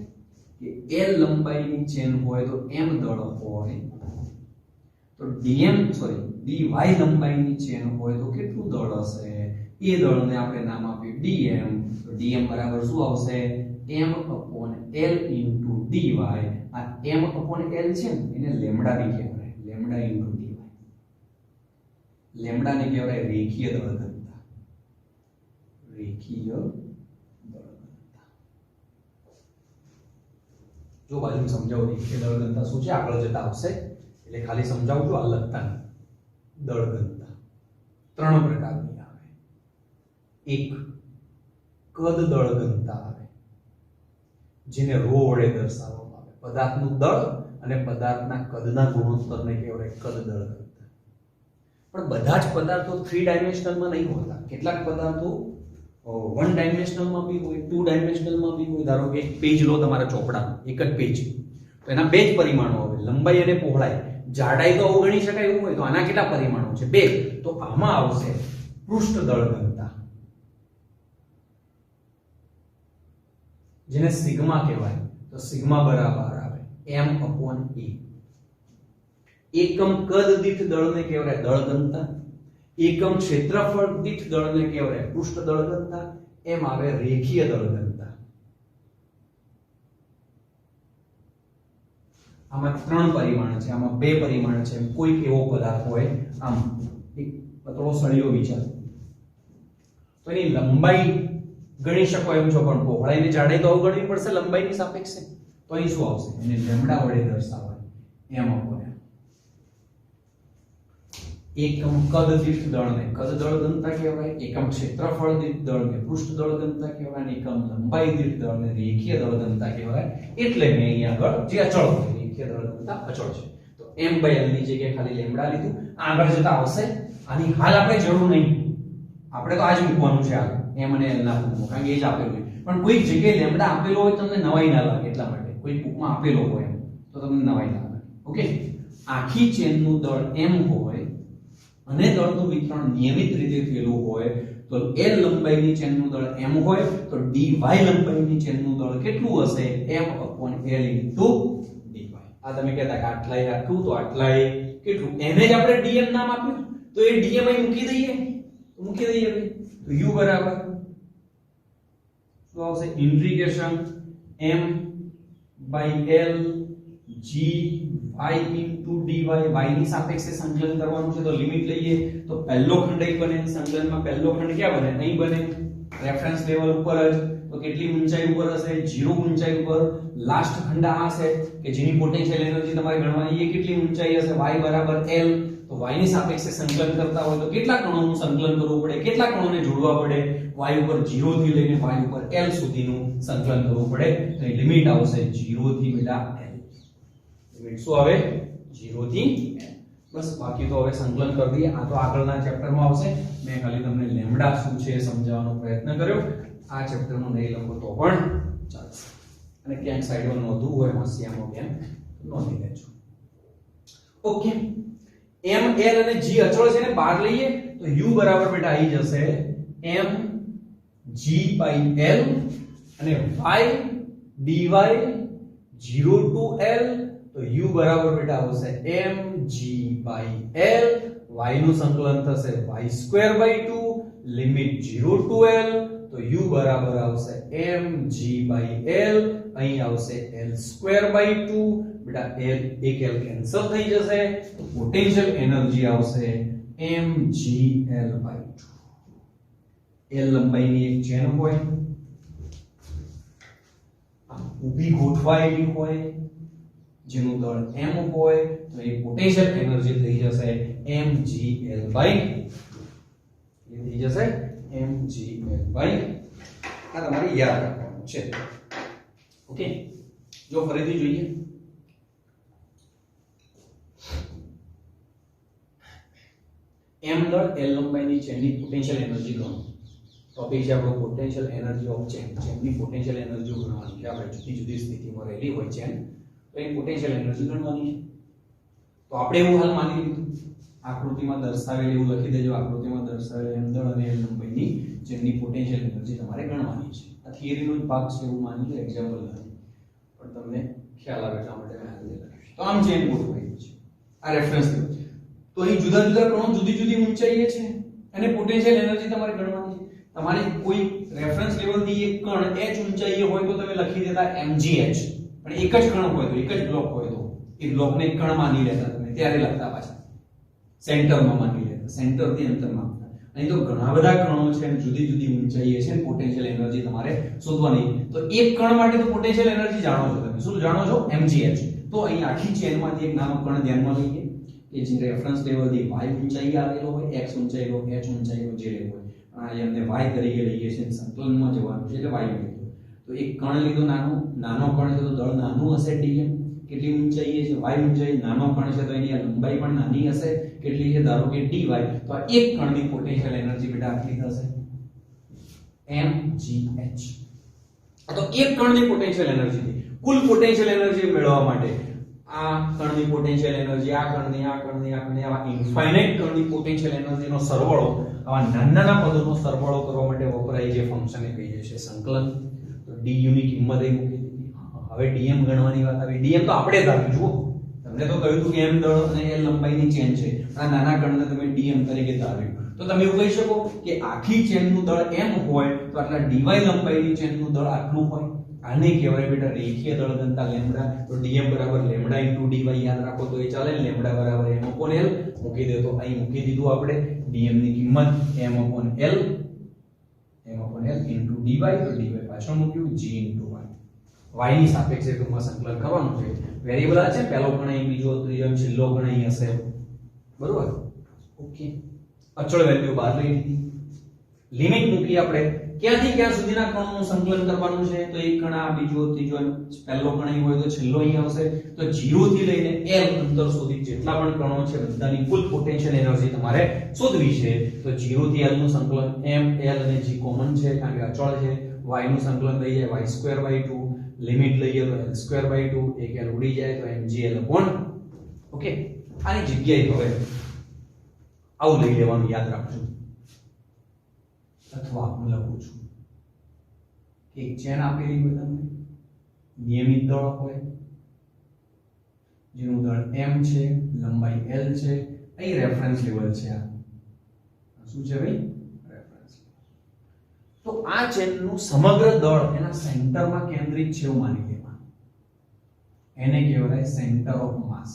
કે l લંબાઈની ચેન હોય તો m દળ હોય, તો dy લંબાઈની ચેન હોય તો કેટલું દળ હશે? એ દળને આપણે નામ આપ્યું dm. તો dm બરાબર શું આવશે? m/l into dy. આ m/l છે ને એને લેમ્ડા બી કહેવાય, લેમ્ડા into dy. લેમ્ડા ને કહેવાય રેખીય દળ ઘનતા. રેખીય દળ ઘનતા. જો બાજુ સમજાવો રેખીય દળ ઘનતા શું છે, આગળ જતા આવશે એટલે ખાલી સમજાવું છું. આ લખતા દળ ઘનતા ત્રણ પ્રકારની આવે. એક કદ દળ ઘનતા આવે, જેને ρ વડે દર્શાવવામાં આવે. પદાર્થનું દળ અને પદાર્થના કદના ગુણોત્તરને કહેવાય કદ દળ ઘનતા. પણ બધા જ પદાર્થો 3 ડાયમેન્શનલમાં નહીં હોતા. કેટલાક પદાર્થો 1 ડાયમેન્શનલમાં બી હોય, 2 ડાયમેન્શનલમાં બી હોય. ધારો કે એક પેજ લો તમારા ચોપડામાં, એક જ પેજ, તો એના બે જ પરિમાણો આવે, લંબાઈ અને પહોળાઈ. જાડાઈ તો અવગણી શકાય એવું હોય તો આના કેટલા પરિમાણો છે? 2. તો આમાં આવશે પૃષ્ઠ દળ ઘનતા, જેને સિગ્મા કહેવાય. તો સિગ્મા બરાબર આવે m/a. એકમ કદ દીઠ દળને કહેવાય દળ ઘનતા, એકમ ક્ષેત્રફળ દીઠ દળને કહેવાય પૃષ્ઠ દળ ઘનતા. એમ આવે રેખીય દળ ઘનતા. આમાં 3 પરિમાણ છે, આમાં 2 પરિમાણ છે. કોઈ એવો પદાર્થ હોય, આમ એક પતળો સળિયો વિચાર, તો એની લંબાઈ ગણી શકો એમ છો, પણ પહોળાઈને જાડાઈ તો અવગણવી પડશે લંબાઈની સાપેક્ષે. તો અહીં શું આવશે? એને લેમ્ડા વડે દર્શાવાય m/l. એકમ કદ દીઠ દળને કદ દળ ઘનતા કહેવાય, એકમ ક્ષેત્રફળ દીઠ દળને પૃષ્ઠ દળ ઘનતા કહેવાય, અને એકમ લંબાઈ દીઠ દળને રેખીય દળ ઘનતા કહેવાય. એટલે મેં અહીંયા આગળ જે અચળ હોય, રેખીય દળ ઘનતા અચળ છે, તો m/l ની જગ્યાએ ખાલી લેમ્ડા લીધું. આગળ જતા આવશે, આની હાલ આપણે જરૂર નહીં, આપણે તો આ જ મૂકવાનું છે આગળ, m અને l ના બુકમાં, કારણ કે એ જ આપેલું હોય. પણ કોઈ જગ્યાએ લેમ્ડા આપેલો હોય તમને નવાઈ ના લાગે, એટલા માટે કોઈ બુકમાં આપેલો હોય તો તમને નવાઈ ના લાગે. ઓકે, આખી ચેનનું દળ m હોય અને દળનું વિતરણ નિયમિત રીતે થયેલું હોય તો l લંબાઈની ચેનનું દળ m હોય તો dy લંબાઈની ચેનનું દળ કેટલું હશે m/l dy. આ તમે કહેતા કે આટલાય આટલું તો આટલાય કેટલું, એને જ આપણે dm નામ આપ્યું તો એ dm અહીં મૂકી દઈએ ભાઈ. તો u બરાબર શું આવશે integration m/l g y into dy. y ની સાપેક્ષે સંકલન કરવાનું છે તો લિમિટ લઈએ તો પહેલો ખંડ અહીં બને, સંકલનમાં પહેલો ખંડ ક્યાં બને અહીં બને રેફરન્સ લેવલ ઉપર જ. તો કેટલી ઊંચાઈ ઉપર હશે 0 ઊંચાઈ ઉપર. લાસ્ટ ખંડ આ હશે કે જેની પોટેન્શિયલ એનર્જી તમારે ગણવાની, એ કેટલી ઊંચાઈ હશે y બરાબર l. તો y ની સાપેક્ષે સંકલન કરતા હોય તો કેટલા કણોનું સંકલન કરવું પડે, કેટલા કણોને જોડવા પડે, y ઉપર 0 થી લઈને y ઉપર l સુધીનું સંકલન કરવું પડે. તો એ લિમિટ આવશે 0 થી બેટા l. લિમિટ શું આવે 0 થી l. બસ બાકી તો હવે સંકલન કરી દઈએ. આ તો આગળના ચેપ્ટરમાં આવશે. મેં ખાલી તમને લેમ્ડા શું છે સમજાવવાનો પ્રયત્ન કર્યો. આ ચેપ્ટરમાં નહીં લખો તો પણ ચાલશે, અને ક્યાંક સાઈડમાં નોંધવું હોય હોશિયારમાં કેમ નોંધી લેજો. ઓકે, m l અને g અચળ છે ને બહાર લઈએ તો u બરાબર બેટા આવી જશે m g by l અને y dy 0 to l. તો u બરાબર બેટા આવશે m g by l. y નું સંકલન થશે y square by 2 limit 0 to l. તો u બરાબર આવશે m g by l. અહીં આવશે l square by 2 બેટા l એક l કેન્સલ થઈ જશે તો પોટેન્શિયલ એનર્જી આવશે mgl by 2. l લંબાઈની એક ચેન હોય, ઊભી ગોઠવાયેલી હોય, જેનું દળ m હોય તો એ પોટેન્શિયલ એનર્જી થઈ જશે mgl by થઈ જશે mgl by. આ તમારે યાદ રાખવાનું છે. ઓકે, જો ફરીથી જોઈએ m દળ l લંબાઈની ચેનની પોટેન્શિયલ એનર્જી ગણો. ટોપિક છે આપણો પોટેન્શિયલ એનર્જી ઓફ ચેન. ચેનની પોટેન્શિયલ એનર્જી ગણવાની છે. આપણે જુદી જુદી સ્થિતિમાં રહેલી હોય ચેન તો એ પોટેન્શિયલ એનર્જી ગણવાની છે. તો આપણે એવું હાલ માની લીધું, આકૃતિમાં દર્શાવેલ એવું લખી દેજો. આકૃતિમાં દર્શાવેલ m દળ અને l લંબાઈની ચેનની પોટેન્શિયલ એનર્જી તમારે ગણવાની છે. આ થિયરીનો જ ભાગ છે એવું માની લો, એક્ઝામ્પલ નથી, પણ તમને ખ્યાલ આવે એટલા માટે મેં હાલ લખ્યું. તો આમ ચેન ગોઠવાયેલી છે, આ રેફરન્સ લેવલ છે. તો અહીં જુદા જુદા કણો જુદી જુદી ઊંચાઈએ છે અને પોટેન્શિયલ એનર્જી તમારે ગણવાની છે. તમારી કોઈ રેફરન્સ લેવલથી એક કણ h ઊંચાઈએ હોય તો તમે લખી દેતા mgh, પણ એક જ કણ હોય તો એક જ બ્લોક હોય તો એ બ્લોકને એક કણ માની લેતા તમે, ત્યારે લખતા પાછા સેન્ટરમાં માની લેતા, સેન્ટરથી અંતરમાં. અહીં તો ઘણા બધા કણો છે અને જુદી જુદી ઊંચાઈએ છે, પોટેન્શિયલ એનર્જી તમારે શોધવાની. તો એક કણ માટે તો પોટેન્શિયલ એનર્જી જાણો છો તમે, શું જાણો છો mgh. તો અહીં આખી ચેનમાંથી એક નાનો કણ ધ્યાનમાં લઈએ કે જે રેફરન્સ લેવલથી y ઊંચાઈ આવેલો હોય, x ઊંચાઈ લો, h ઊંચાઈ લો, જે લેવો હોય. આ એમને y તરીકે લઈએ છે, સંકલનમાં જવાનું છે એટલે y લીધો. તો એક કણ લીધો, નાનો કણ છે તો દળ નાનું હશે dm. કેટલી ઊંચાઈ છે y ઊંચાઈ, નાનો કણ છે તો એની લંબાઈ પણ નાની હશે. કેટલી છે ધારો કે dy. તો આ એક કણની પોટેન્શિયલ એનર્જી બેટા આટલી થશે mgh. આ તો એક કણની પોટેન્શિયલ એનર્જી થી કુલ પોટેન્શિયલ એનર્જી મેળવવા માટે આ કણની પોટેન્શિયલ એનર્જી, આ કણની, આ કણની, આ કણની, આવા ઇન્ફાઇનાઇટ કણની પોટેન્શિયલ એનર્જીનો સરવાળો, આવા નાના પદોનો સરવાળો કરવા માટે વપરાય જે ફંક્શન એ કહીએ છીએ સંકલન. તો du ની કિંમત એ મૂકી દીધી. હવે dm ગણવાની વાત આવી. dm તો આપણે જ આપ્યું. જુઓ, તમને તો કહ્યું હતું કે m દળ અને l લંબાઈની ચેન છે, આ નાના કણને તમે dm તરીકે ધાર્યું. તો તમે એવું કહી શકો કે આખી ચેનનું દળ m હોય તો આટલા dy લંબાઈની ચેનનું દળ આટલું હોય. આને કહેવાય બેટા રેખીય દળ ઘનતા લેમ્ડા. તો dm બરાબર લેમ્ડા * dy યાદ રાખો તો એ ચાલે. લેમ્ડા બરાબર m/l મૂકી દે તો અહીં મૂકી દીધું આપણે dm ની કિંમત m/l * dy. તો dy પાછળ મૂક્યું g * y ની સાપેક્ષે ટૂંકમાં સંકલન કરવાનું છે. વેરીએબલ આ છે, પહેલો કણ અહીં, બીજો, ત્રીજો, છેલ્લો કણ અહીં હશે. બરોબર? ઓકે, અચળ વેલ્યુ બહાર લઈ લીધી. લિમિટ મૂકી આપણે ક્યાંથી ક્યાં સુધીના કણોનું સંકલન કરવાનું છે. તો એક કણ આ, બીજો, ત્રીજો, પહેલો કણ અહીં હોય તો છેલ્લો અહીં આવશે. તો 0 થી લઈને l અંતર સુધી જેટલા પણ કણો છે બધાની કુલ પોટેન્શિયલ એનર્જી તમારે શોધવી છે. તો 0 થી l નું સંકલન m, l અને g કોમન છે કારણ કે અચળ છે. y નું સંકલન થઈ જાય y square by 2, લિમિટ લઈએ તો l square by 2, એક l ઉડી જાય તો mgl upon. ઓકે, આની જગ્યાએ હવે આવું લઈ લેવાનું, યાદ રાખજો. અથવા હું લખું છું કે એક ચેન આપેલી હોય તમને, નિયમિત દળ હોય જેનું દળ m છે, લંબાઈ l છે, અહીં રેફરન્સ લેવલ છે, આ શું છે ભાઈ? રેફરન્સ. તો આ ચેનનું સમગ્ર દળ એના સેન્ટરમાં કેન્દ્રિત છે એવું માની લેવાનું. એને કહેવાય સેન્ટર ઓફ માસ.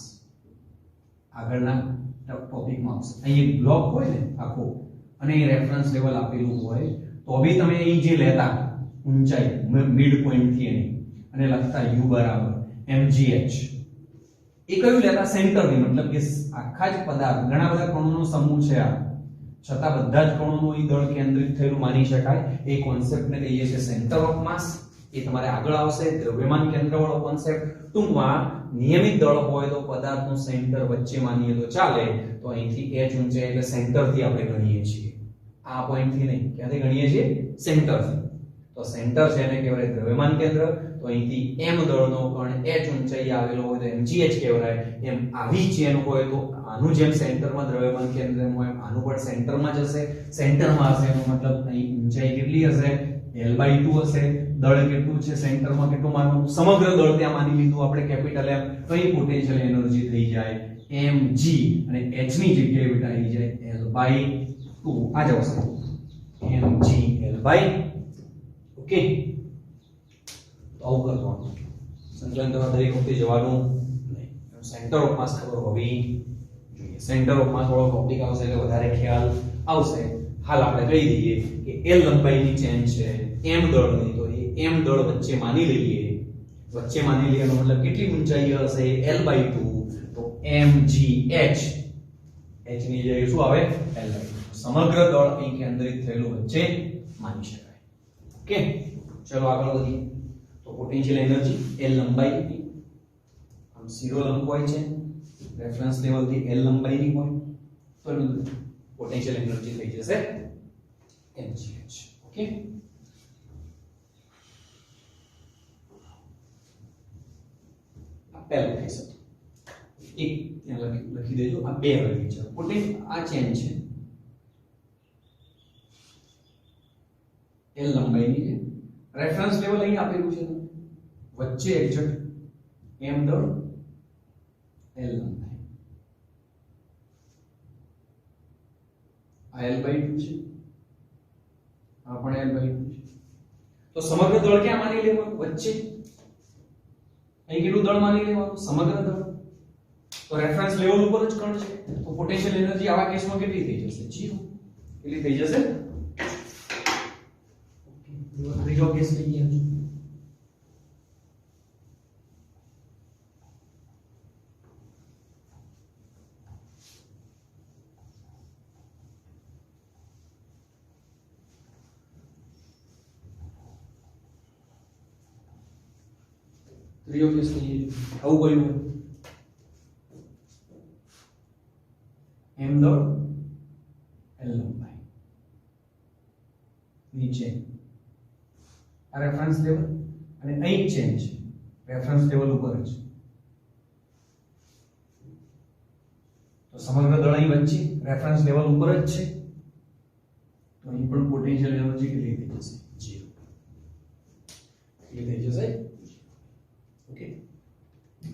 આગળના ટોપિકમાં આવશે. અહીં એક બ્લોક હોય ને આખો, અને એ રેફરન્સ લેવલ આપેલું હોય તો બી તમે અહીં જે લેતા ઊંચાઈ મિડ પોઈન્ટ થી એની અને લખતા u બરાબર mgh, એ કયું લેતા? સેન્ટરની. મતલબ કે આખા જ પદાર્થ ઘણા બધા કણોનો સમૂહ છે આ, છતાં બધા જ કણોનું અહીં દળ કેન્દ્રિત થયેલું માની શકાય. એ કોન્સેપ્ટને કહીએ છીએ સેન્ટર ઓફ માસ. એ તમારે આગળ આવશે, દ્રવ્યમાન કેન્દ્રવાળો કોન્સેપ્ટ. ટૂંકમાં નિયમિત દળ હોય તો પદાર્થનું સેન્ટર વચ્ચે માનીએ તો ચાલે. તો અહીંથી h ઊંચાઈ એટલે સેન્ટરથી આપણે ગણીએ છીએ, આ પોઈન્ટથી નહીં. ક્યાંથી ગણીએ છીએ? સેન્ટરથી. તો સેન્ટર છે એને કહેવાય દ્રવ્યમાન કેન્દ્ર. તો અહીંથી m દળનો કણ h ઊંચાઈ આવેલો હોય તો mgh કહેવાય. એમ આવી ચેન હોય તો આનું જેમ સેન્ટરમાં દ્રવ્યમાન કેન્દ્ર હોય આનું પણ સેન્ટરમાં જ હશે. સેન્ટરમાં હશે એનો મતલબ અહીં ઊંચાઈ કેટલી હશે? l/2 હશે. દળ કેટલું છે સેન્ટરમાં, કેટલું માનવાનું? સમગ્ર દળ ત્યાં માની લીધું આપણે કેપિટલ M. તો અહીં પોટેન્શિયલ એનર્જી થઈ જાય mg અને h ની જગ્યાએ બેટા આવી જાય l/2. આ જ આવશે mg l/, ઓકે. તો આવું કરવાનું. સંકલન કરવા દરેક વખતે જવાનું નહીં. સેન્ટર ઓફ માસ ખબર હોવી જોઈએ. સેન્ટર ઓફ માસ વાળો ટોપિક આવશે એટલે વધારે ખ્યાલ આવશે. હાલ આપણે કહી દઈએ કે l લંબાઈની ચેન છે, m દળની. તો એ m દળ વચ્ચે માની લઈએ. વચ્ચે માની લઈએ એનો મતલબ કેટલી ઊંચાઈ હશે? l/2. તો mgh, h ની જગ્યાએ શું આવે? l/2. સમગ્ર દળ અહીં કેન્દ્રિત થયેલું વચ્ચે માની શકાય. ઓકે, ચલો આગળ વધીએ. તો પોટેન્શિયલ એનર્જી l લંબાઈની, આમ શિરોલંબ હોય છે, રેફરન્સ લેવલ થી l લંબાઈની હોય તો એનું પોટેન્શિયલ એનર્જી થઈ જશે mgh. ઓકે, પહેલું કેસ હતો. એક ત્યાં લખી દેજો. આ બે વાળી છે પોટેન્શિયલ. આ ચેન છે l લંબાઈની છે, રેફરન્સ લેવલ અહીં આપેલું છે, વચ્ચે એક્ઝેક્ટ m દળ l લંબાઈ. આ l/2 છે, આ પણ l/2 છે. તો સમગ્ર દળ ક્યાં માની લેવાનું? વચ્ચે. અહીં કેટલું દળ માની લેવાનું? સમગ્ર દળ. તો રેફરન્સ લેવલ ઉપર જ કણ છે તો પોટેન્શિયલ એનર્જી આવા કેસમાં કેટલી થઈ જશે? 0. કેટલી થઈ જશે? ઓકે, ત્રીજો કેસ લઈએ. ત્રીજો કેસ લઈએ. આવું કહ્યું m દળ l લંબાઈ નીચે આ રેફરન્સ લેવલ અને અહીં ચેન છે રેફરન્સ લેવલ ઉપર જ. તો સમગ્ર દળ અહીં વચ્ચે રેફરન્સ લેવલ ઉપર જ છે તો અહીં પણ પોટેન્શિયલ એનર્જી કેટલી થઈ જશે? 0. કેટલી થઈ જશે? ઓકે,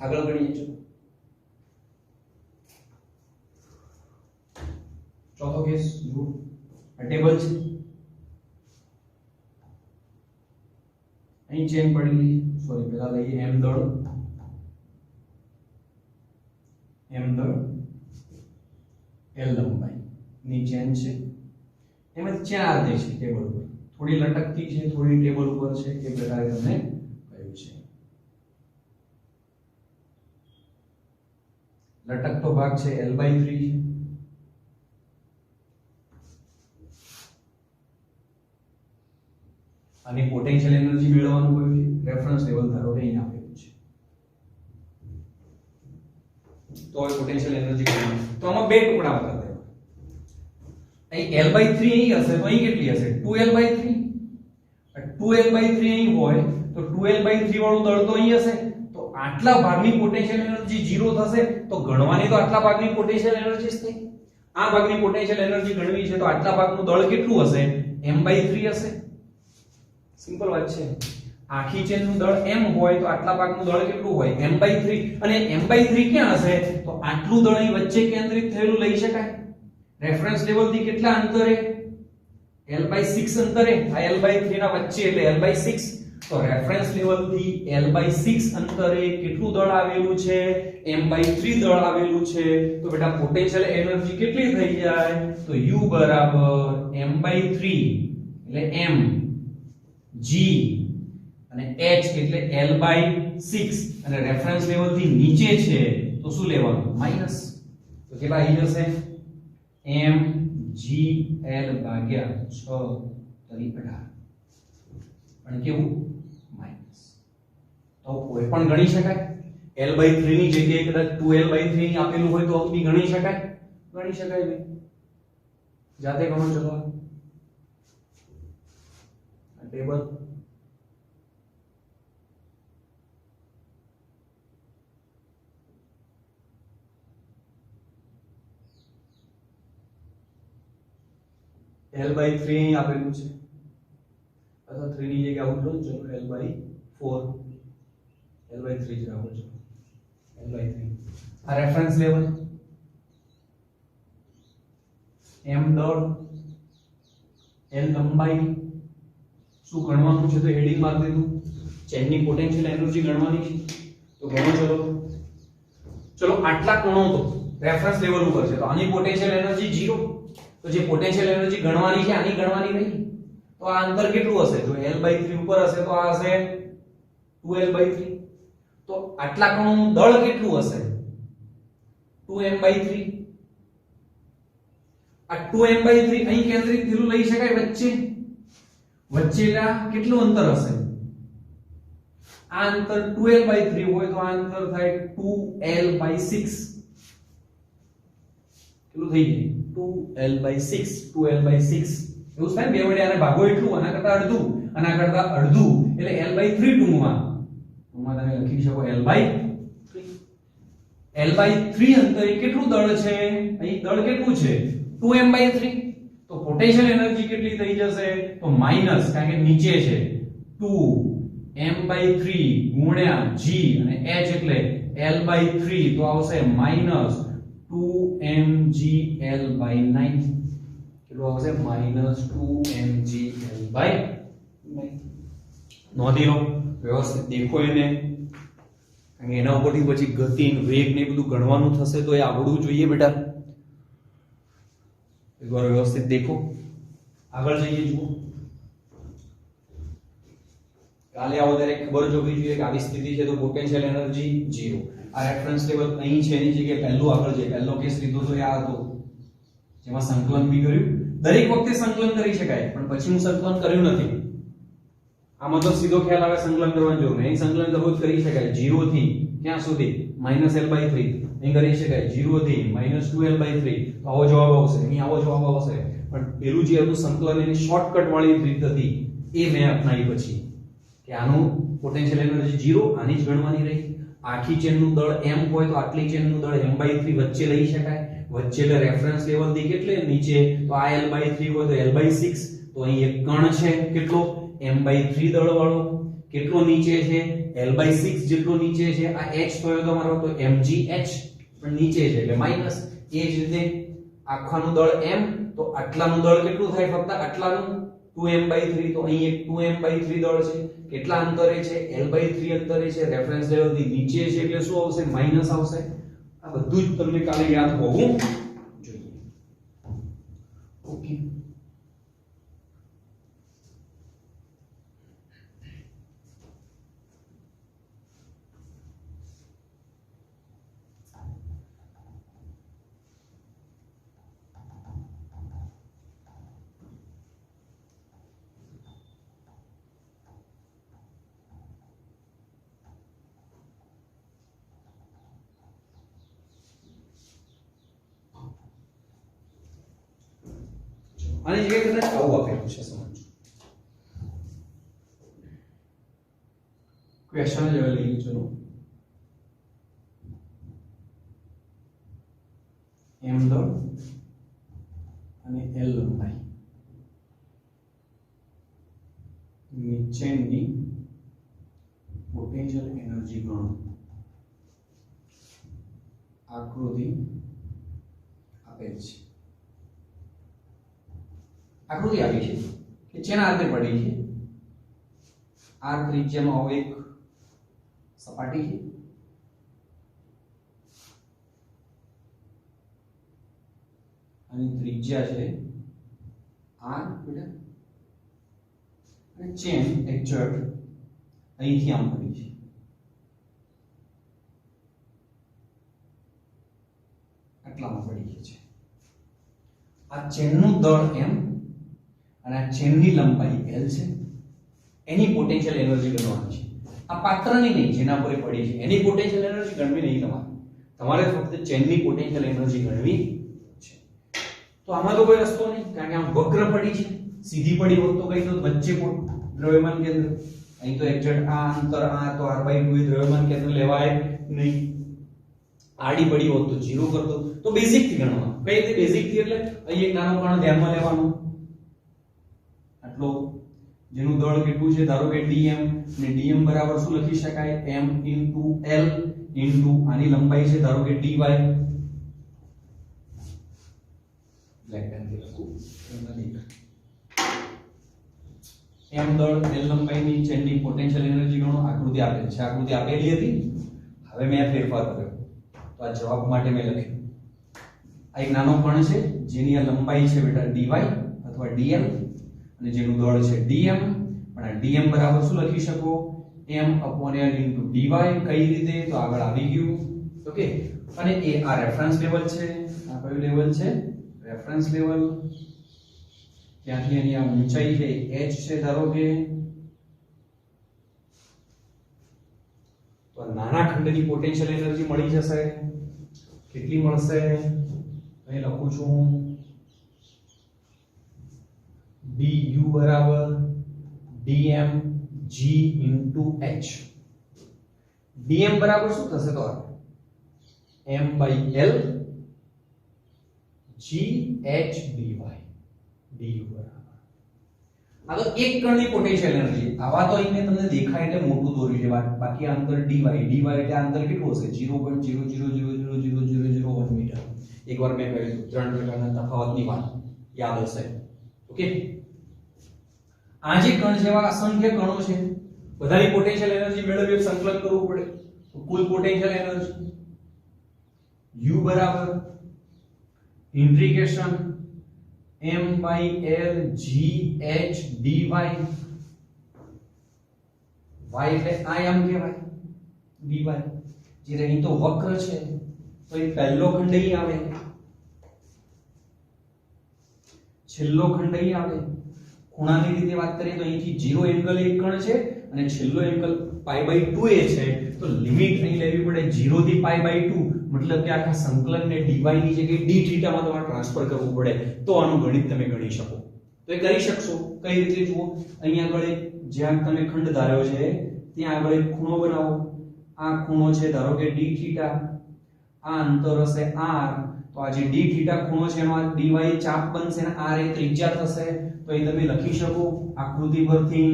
આગળ ગણીએ. ચલો ચોથો કેસ જુઓ. આ ટેબલ છે, અહીં ચેન પડેલી, સોરી પહેલા લઈએ m દળ l લંબાઈ ની ચેન છે. એમાં 4 દે છે ટેબલ ઉપર, થોડી લટકતી છે, થોડી ટેબલ ઉપર છે, એ પ્રકારે તમને કહ્યું છે. લટકતો ભાગ છે l/3 છે, અને પોટેન્શિયલ એનર્જી મેળવવાનું કયું છે? રેફરન્સ લેવલ ધારો કે અહીં આપેલું છે. તો હવે પોટેન્શિયલ એનર્જી કેટલી? તો આમાં બે ટુકડા કરી દેવા. અહીં l/3 અહીં હશે તો અહીં કેટલી હશે? 2l/3. 2l/3 અહીં હોય તો 2l/3 વાળું દળ તો અહીં હશે. તો આટલા ભાગની પોટેન્શિયલ એનર્જી 0 થશે તો ગણવાની તો આટલા ભાગની પોટેન્શિયલ એનર્જી જ થઈ. આ ભાગની પોટેન્શિયલ એનર્જી ગણવી છે તો આટલા ભાગનું દળ કેટલું હશે? m/3 હશે સિમ્પલ વાત છે આખી ચેન નું દળ m હોય તો આટલા ભાગનું દળ કેટલું હોય m/3 અને m/3 ક્યાં હશે તો આટલું દળ અહીં વચ્ચે કેન્દ્રિત થયેલું લઈ શકાય રેફરન્સ લેવલ થી કેટલા અંતરે l/6 અંતરે આ l/3 ના વચ્ચે એટલે l/6 તો રેફરન્સ લેવલ થી l/6 અંતરે કેટલું દળ આવેલું છે m/3 દળ આવેલું છે તો બેટા પોટેન્શિયલ એનર્જી કેટલી થઈ જાય તો u બરાબર m/3 એટલે m g અને h એટલે l/6 અને રેફરન્સ લેવલ થી નીચે છે તો શું લેવાનું માઈનસ તો કેટલા આવી જશે m g l ભાગ્યા 6 તરી 18 પણ કેવું માઈનસ તો કોઈ પણ ગણી શકાય l/3 ની જગ્યાએ કદાચ 2l/3 ની આપેલું હોય તો બી ગણી શકાય ભાઈ જાતે ગણો ચલો આ ટેબલ l/3 અહીં આપેલું છે અથવા 3 ની જગ્યાએ આવું લો ચલો l/4 l/3 જ રાખો છો l/3 આ રેફરન્સ લેવલ m દળ l લંબાઈ શું ગણવાનું છે તો હેડિંગ માર દીધું ચેનની પોટેન્શિયલ એનર્જી ગણવાની છે તો ગણો ચલો આટલા ગણો તો રેફરન્સ લેવલ ઉપર છે તો આની પોટેન્શિયલ એનર્જી 0 તો જે પોટેન્શિયલ એનર્જી ગણવાની છે આની ગણવાની નહીં તો આ અંતર કેટલું હશે જો l/3 ઉપર હશે તો આ હશે 2l/3 તો આટલા કણોનું દળ કેટલું હશે 2m/3 આ 2m/3 અહીં કેન્દ્રિત થયેલું લઈ શકાય વચ્ચેના કેટલું અંતર હશે આ અંતર 2l/3 હોય તો આ અંતર થાય 2l/6 કેટલું થઈ જાય 2l/6 એવું થાય બે વડે આને ભાગો એટલું આના કરતા અડધું એટલે l/3 ટૂંકમાં તમે લખી શકો l/3 અંતરે કેટલું દળ છે અહીં દળ કેટલું છે 2m/3 તો પોટેન્શિયલ એનર્જી કેટલી થઈ જશે તો માઈનસ કારણ કે નીચે છે 2m/3 ગુણ્યા g અને h એટલે l/3 તો આવશે માઈનસ 2mgl/9 કેટલું આવશે માઈનસ 2mgl/9 નોંધી લો વ્યવસ્થિત દેખો એને કારણ કે એના ઉપરથી પછી ગતિ વેગ ને બધું ગણવાનું થશે તો એ આવડવું જોઈએ બેટા એકવાર વ્યવસ્થિત દેખો આગળ જઈએ જુઓ કાલે આવો ત્યારે ખબર જોવી જોઈએ કે આવી સ્થિતિ છે તો પોટેન્શિયલ એનર્જી 0 આ રેફરન્સ લેવલ અહીં છે એની જગ્યાએ પહેલું આગળ છે પહેલો કેસ લીધો તો આ હતો જેમાં સંકલન બી કર્યું દરેક વખતે સંકલન કરી શકાય પણ પછી હું સંકલન કર્યું નથી આમાં તો સીધો ખ્યાલ આવે સંકલન કરવાની જરૂર નહીં સંકલન તો રોજ કરી શકાય 0 થી ક્યાં સુધી -l/3 અહીં કરી શકાય 0 થી -2l/3 તો આવો જવાબ આવશે અહીં આવો જવાબ આવશે પણ પેલું જે હતું સંકલન એની શોર્ટકટ વાળી રીત હતી એ મેં અપનાવી પછી કે આનું પોટેન્શિયલ એનર્જી 0 આની જ ગણવાની રહી આખી ચેનનું દળ m હોય તો આટલી ચેનનું દળ m/3 વચ્ચે લઈ શકાય વચ્ચે એટલે રેફરન્સ લેવલ થી કેટલે નીચે તો આ l/3 હોય તો l/6 તો અહીં એક કણ છે કેટલો m/3 દળ વાળો કેટલો નીચે છે l/6 જેટલો નીચે છે આ h થયો તમારો તો mgh પણ નીચે છે એટલે માઈનસ એ જ રીતે આખાનું દળ m તો આટલાનું દળ કેટલું થાય ફક્ત આટલાનું 2m/3 તો અહીં એક 2m/3 દળ છે કેટલા અંતરે છે l/3 અંતરે છે રેફરન્સ લેવલ થી નીચે છે એટલે શું આવશે માઈનસ આવશે આ બધું જ તમને કાલે યાદ હોવું જોઈએ ઓકે આની જગ્યાએ કદાચ આવું આપેલું છે સમજો ક્વેશ્ચન લેવલ લઈએ ચલો m દળ અને l લંબાઈ નીચેની પોટેન્શિયલ એનર્જી ગણો આકૃતિ આપેલ છે આકૃતિ આપી છે કે જેના આધારે પડી છે આ ત્રિજ્યાનો આવો એક સપાટી છે અને ત્રિજ્યા છે r બેટા અને ચેન એક્ઝેક્ટ અહીંથી આમ પડી છે આટલામાં પડી છે આ ચેનનું દળ m અને આ ચેનની લંબાઈ l છે એની પોટેન્શિયલ એનર્જી ગણવાની છે આ પાત્રની નહીં જેના પર પડી છે એની પોટેન્શિયલ એનર્જી ગણવી નહીં તમારે ફક્ત ચેનની પોટેન્શિયલ એનર્જી ગણવી છે તો આમાં તો કોઈ રસ્તો નહીં કારણ કે આમ વક્ર પડી છે સીધી પડી હોત તો કઈ તો વચ્ચે દ્રવ્યમાન કેન્દ્ર અહીં તો એક્ઝેક્ટ આ અંતર આ તો r/2 એ દ્રવ્યમાન કેન્દ્ર લેવાય નહીં આડી પડી હોત તો 0 કર દો તો બેઝિક થી ગણવાનું કઈ રીતે બેઝિક થી એટલે અહીં એક નાનો કણ ધ્યાનમાં લેવાનો આટલો જેનું દળ કેટલું છે ધારો કે dm ને dm બરાબર શું લખી શકાય m l આની લંબાઈ છે ધારો કે dy બ્લેક પેન થી લખું m દળ l લંબાઈની ચેનની પોટેન્શિયલ એનર્જી ગણો આકૃતિ આપેલ છે આકૃતિ આપેલી હતી હવે મેં ફેરફાર કર્યો તો આ જવાબ માટે મેં લખ્યું આ એક નાનો કણ છે જેની આ લંબાઈ છે બેટા dy અથવા dl અને જેનું દળ છે dm પણ આ dm બરાબર શું લખી શકો m/l dy કઈ રીતે તો આગળ આવી ગયું ઓકે અને એ આ રેફરન્સ લેવલ છે આ કયું લેવલ છે રેફરન્સ લેવલ ત્યાંથી એની આ ઊંચાઈ છે h છે ધારો કે તો નાના ખંડની પોટેન્શિયલ એનર્જી મળી જશે કેટલી મળશે અહીં લખું છું du બરાબર dm g h dm બરાબર શું થશે તો m/l g h dy du બરાબર આ તો એક કણની પોટેન્શિયલ એનર્જી આવા તો અહીં તમને દેખાય એટલે મોટું દોર્યું છે બાકી આ અંતર dy એટલે આ અંતર કેટલું હશે 0.0000001 મીટર એકવાર મેં કહ્યું ત્રણ પ્રકારના તફાવતની વાત યાદ હશે ઓકે આ જે કણ જેવા અસંખ્ય કણો છે બધાની પોટેન્શિયલ એનર્જી મેળવવી સંકલન કરવું પડે તો કુલ પોટેન્શિયલ એનર્જી u બરાબર integration m/l g h dy y એટલે આયામ કહેવાય dy જે અહીં તો વક્ર છે તો એ પહેલો ખંડ અહીં આવે છેલ્લો ખંડ અહીં આવે ખૂણાની રીતે વાત કરીએ તો અહીંથી 0 એંગલ એક કણ છે અને છેલ્લો એંગલ π/2 એ છે તો લિમિટ અહીં લેવી પડે 0 થી π/2 મતલબ કે આખા સંકલનને dy ની જગ્યાએ d θ માં તમારે ટ્રાન્સફર કરવું પડે તો આનું ગણિત તમે ગણી શકો તો એ કરી શકશો કઈ રીતે જુઓ અહીંયા આગળ જ્યાં તમે ખંડ ધાર્યો છે ત્યાં આગળ એક ખૂણો બનાવો આ ખૂણો છે ધારો કે d θ આ અંતર હશે r તો આ જે d θ ખૂણો છે એનો dy ચાપ બનશે અને r એ ત્રિજ્યા થશે તો એ તમે લખી શકો આકૃતિ પરથી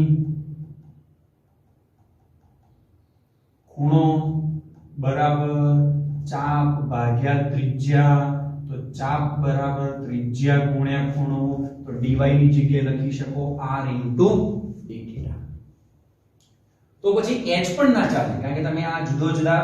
ખૂણો બરાબર ચાપ ભાગ્યા ત્રિજ્યા તો ચાપ બરાબર ત્રિજ્યા ગુણ્યા ખૂણો તો dy ની જગ્યાએ લખી શકો r d θ તો પછી h પણ ના ચાલે કારણ કે તમે આ જુદો જુદા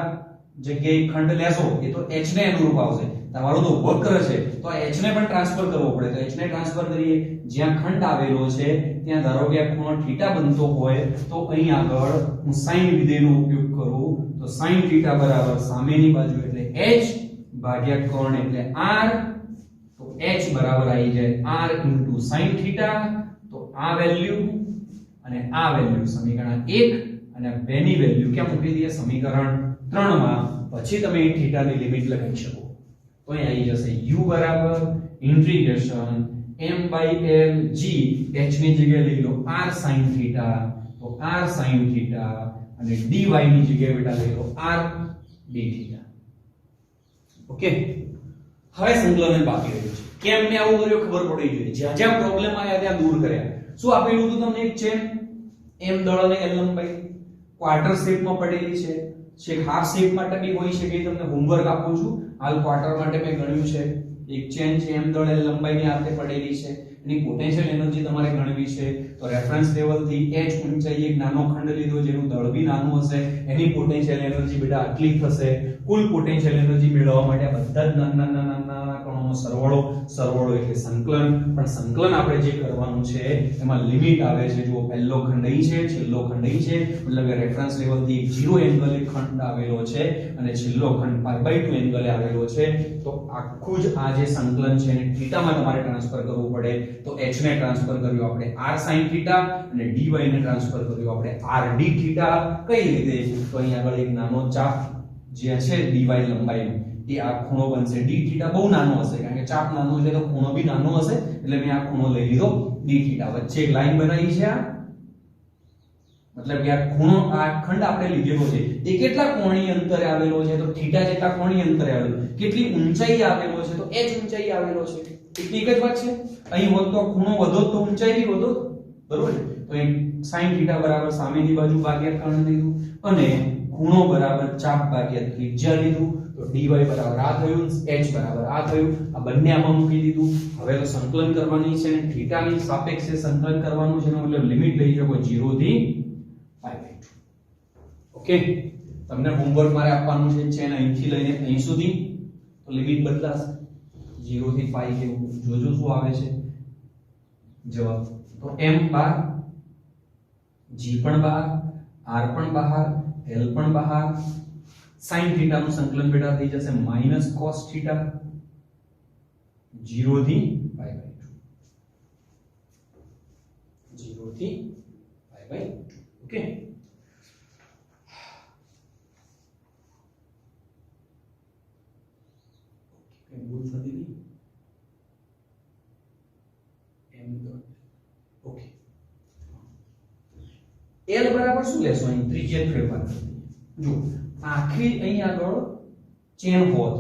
જગ્યાએ ખંડ લેશો એ તો h ને અનુરૂપ આવશે તમારો તો વક્ર છે તો આ h ને પણ ટ્રાન્સફર કરવો પડે તો h ને ટ્રાન્સફર કરીએ જ્યાં ખંડ આવેલો છે ત્યાં ધારો કે આ ખૂણો θ બનતો હોય તો અહીં આગળ હું sin વિધેયનો ઉપયોગ કરું તો sin θ બરાબર સામેની બાજુ એટલે h ભાગ્યા કર્ણ એટલે r તો h બરાબર આવી જાય r sin θ તો આ વેલ્યુ અને આ વેલ્યુ સમીકરણ 1 અને આ બેની વેલ્યુ ક્યાં મૂકી દઈએ સમીકરણ 3 માં પછી તમે θ ની લિમિટ લગાવી શકો તો અહીં આવી જશે u બરાબર ઇન્ટિગ્રેશન m/l g h ની જગ્યાએ લઈ લો r sin θ તો r sin θ અને dy ની જગ્યાએ બેટા લઈ લો r d θ ઓકે હવે સંકલન બાકી રહ્યું છે કેમ મેં આવું કર્યું ખબર પડી જોઈએ જ્યાં જ્યાં પ્રોબ્લેમ આયા ત્યાં દૂર કર્યા શું આપેલું હતું તમને એક ચેન m દળ અને l લંબાઈ ક્વાર્ટર શેપમાં પડેલી છે, છેક હાફ શેપ માટે બી હોઈ શકે. તમને હોમવર્ક આપું છું. હાલ ક્વાર્ટર માટે મેં ગણ્યું છે. એક ચેન છે m દળ l લંબાઈની આતે પડેલી છે, એની પોટેન્શિયલ એનર્જી તમારે ગણવી છે. તો રેફરન્સ લેવલ થી h ઊંચાઈ એક નાનો ખંડ લીધો જેનું દળ બી નાનું હશે, એની પોટેન્શિયલ એનર્જી બેટા આટલી થશે. કુલ પોટેન્શિયલ એનર્જી મેળવવા માટે બધા જ નાના કણોનો સરવાળો એટલે સંકલન. પણ સંકલન આપણે જે કરવાનું છે એમાં લિમિટ આવે છે. જો પહેલો ખંડ અહીં છે, છેલ્લો ખંડ અહીં છે, મતલબ કે રેફરન્સ લેવલ થી 0 એંગલે ખંડ આવેલો છે અને છેલ્લો ખંડ π/2 એંગલે આવેલો છે. તો આખું જ આ જે સંકલન છે એને થીટામાં તમારે ટ્રાન્સફર કરવું પડે. તો h ને ટ્રાન્સફર કર્યું આપણે r sin થીટા અને dy ને ટ્રાન્સફર કર્યું આપણે r d થીટા. કઈ રીતે? તો અહીં આગળ એક નાનો ચાપ જે છે dy લંબાઈનો એ આ ખૂણો બનશે. d થીટા બહુ નાનો હશે કારણ કે ચાપ નાનો છે તો ખૂણો બી નાનો હશે, એટલે મેં આ ખૂણો લઈ લીધો d થીટા. વચ્ચે એક લાઈન બનાવી છે, આ મતલબ કે આ ખૂણો, આ ખંડ આપણે લીધેલો છે એ કેટલા કોણીય અંતરે આવેલો છે? તો થીટા જેટલા કોણીય અંતરે આવેલો. કેટલી ઊંચાઈ આવેલો છે? તો h ઊંચાઈ આવેલો છે. એટલી એક જ વાત છે. અહીં હોત તો ખૂણો વધો તો ઊંચાઈ બી વધો, બરોબર છે. તો અહીં sin થીટા બરાબર સામેની બાજુ ભાગ્યા કર્ણ લીધું અને ખૂણો બરાબર ચાપ ભાગ્યા ત્રિજ્યા લીધું. તો dy બરાબર આ થયું, h બરાબર આ થયું. આ બંને આમાં મૂકી દીધું. હવે તો સંકલન કરવાની છે, થીટાની સાપેક્ષે સંકલન કરવાનું છે. મતલબ લિમિટ લઈ શકો 0 થી π/2. ઓકે, તમને હોમવર્ક મારે આપવાનું છે ચેન અહીંથી લઈને અહીં સુધી. તો લિમિટ બદલાશે 0 થી π જેવું. જોજો શું આવે છે જવાબ. તો m બહાર, g પણ બહાર, r પણ બહાર, l પણ બહાર. sin થીટા નું સંકલન બેટા થઈ જશે -cos થીટા 0 થી π/2. 0 થી π/2. ઓકે, ભૂલ થતી નહીં. m dot okay. l બરાબર શું લેશો? અહીં ત્રિજ્યા ફેરફાર કરી દઈએ. જો આખી અહીં આગળ ચેન હોત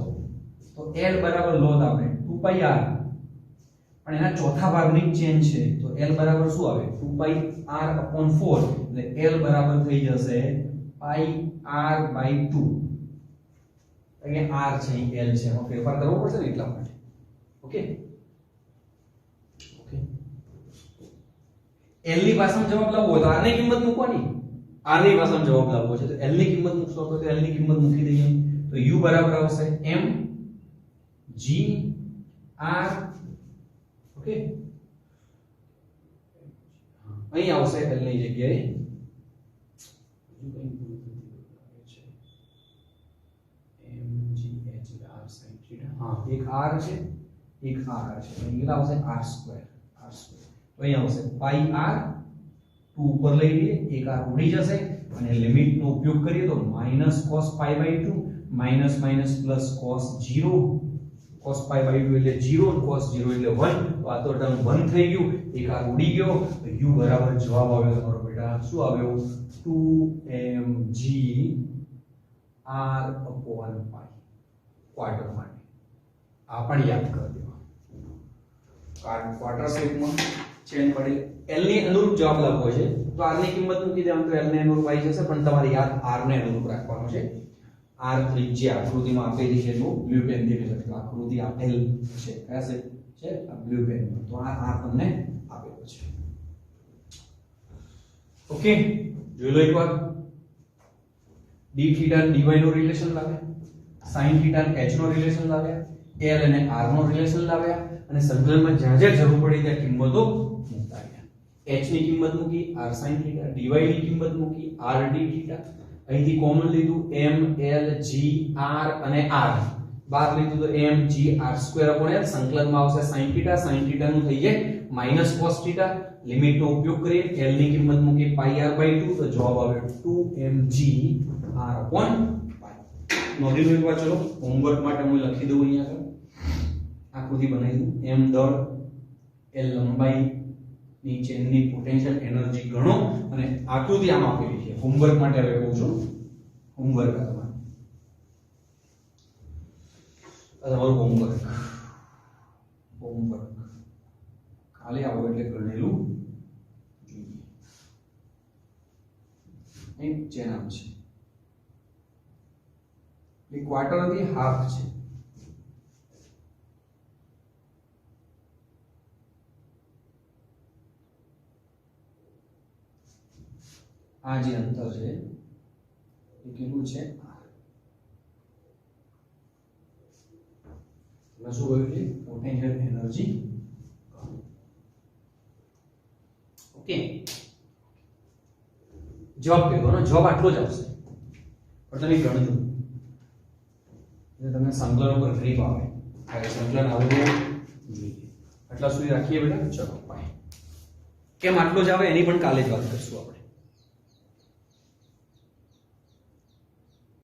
તો l બરાબર લોત આપણે 2πr, પણ એના ચોથા ભાગની ચેન છે તો l બરાબર શું આવે? 2πr/4. એટલે l બરાબર થઈ જશે πr/2. અહીંયા r છે, અહીં l છે, એમાં ફેરફાર કરવો પડશે ને એટલા માટે. ઓકે ઓકે, l ની ભાષામાં જવાબ લાવવો હોય તો r ની કિંમત મૂકવાની. r ની ભાષામાં જવાબ લાવવો છે તો l ની કિંમત મૂકશો તો l ની કિંમત મૂકી દઈએ. તો u બરાબર આવશે m g r. ઓકે, અહીં આવશે l ની જગ્યાએ હા, એક r છે, એક r છે. અહીં આવશે r². તો અહીં આવશે πr, 2 ઉપર લઈ લઈએ, એક r ઉડી જશે અને લિમિટ નો ઉપયોગ કરીએ તો -cos π/2 -- cos 0. cos π/2 એટલે 0 અને cos 0 એટલે 1. તો આ તો ટર્મ 1 થઈ ગયું, એક r ઉડી ગયો. તો u બરાબર જવાબ આવ્યો તમારો બેટા શું આવ્યો? 2mg r/π ક્વાર્ટર માટે. આ પણ યાદ કરી દેવા. ક્વાર્ટર શેપમાં ચેન પડે l ની અનુરૂપ જવાબ લખવો છે તો r ની કિંમત મૂકી દેવાનું તો l ને અનુરૂપ આવી જશે. પણ તમારે યાદ r ને અનુરૂપ રાખવાનું છે. r ત્રિજ્યા આકૃતિમાં આપેલી છે તો બ્લુ પેન થી લખો. આકૃતિ આપેલ છે, કયા છે? આ બ્લુ પેન. તો આ r તમને આપેલો છે. ઓકે, જોઈ લો એકવાર. d થીટા અને dy નો રિલેશન લાવ્યા, sin થીટા અને h નો રિલેશન લાવ્યા, l અને r નો રિલેશન લાવ્યા અને સંકલનમાં જ્યાં જ્યાં જરૂર પડી ત્યાં કિંમતો મૂકતા ગયા. h ની કિંમત મૂકી, r sin થીટા, dy ની કિંમત મૂકી, r d થીટા. અહીંથી કોમન લીધું m l g r અને r. બહાર લીધું તો m g r²/l. સંકલનમાં આવશે sin થીટા નું થઈ જાય -cos થીટા. લિમિટ નો ઉપયોગ કરીએ, l ની કિંમત મૂકી πr/2 તો જવાબ આવે 2mg r/π. નોંધી લો એકવાર. ચલો હોમવર્ક માટે હું લખી દઉં. અહીંયા આગળ આકૃતિ બનાવી દઉં. m દળ l લંબાઈ ની ચેનની પોટેન્શિયલ એનર્જી ગણો અને આકૃતિ આમાં આપેલી છે. હોમવર્ક માટે હવે કહું છું, હોમવર્ક કરવાનું. આ તમારું હોમવર્ક ખાલી આવો એટલે ગણેલું જોઈએ. અહીં જે નામ છે એ ક્વાર્ટર નથી, હાફ છે. આ જે અંતર છે એ કેટલું છે? શું કહ્યું છે? Potential energy. ઓકે, જવાબ કહેવાનો જવાબ આટલો જ આવશે, પણ તમે ગણજો એટલે તમને સંકલન ઉપર ગ્રીપ આવે. હવે સંકલન આવવું જોઈએ. આટલા સુધી રાખીએ બેટા. ચલો બાય. કેમ આટલો જ આવે એની પણ કાલે જ વાત કરીશું આપણે.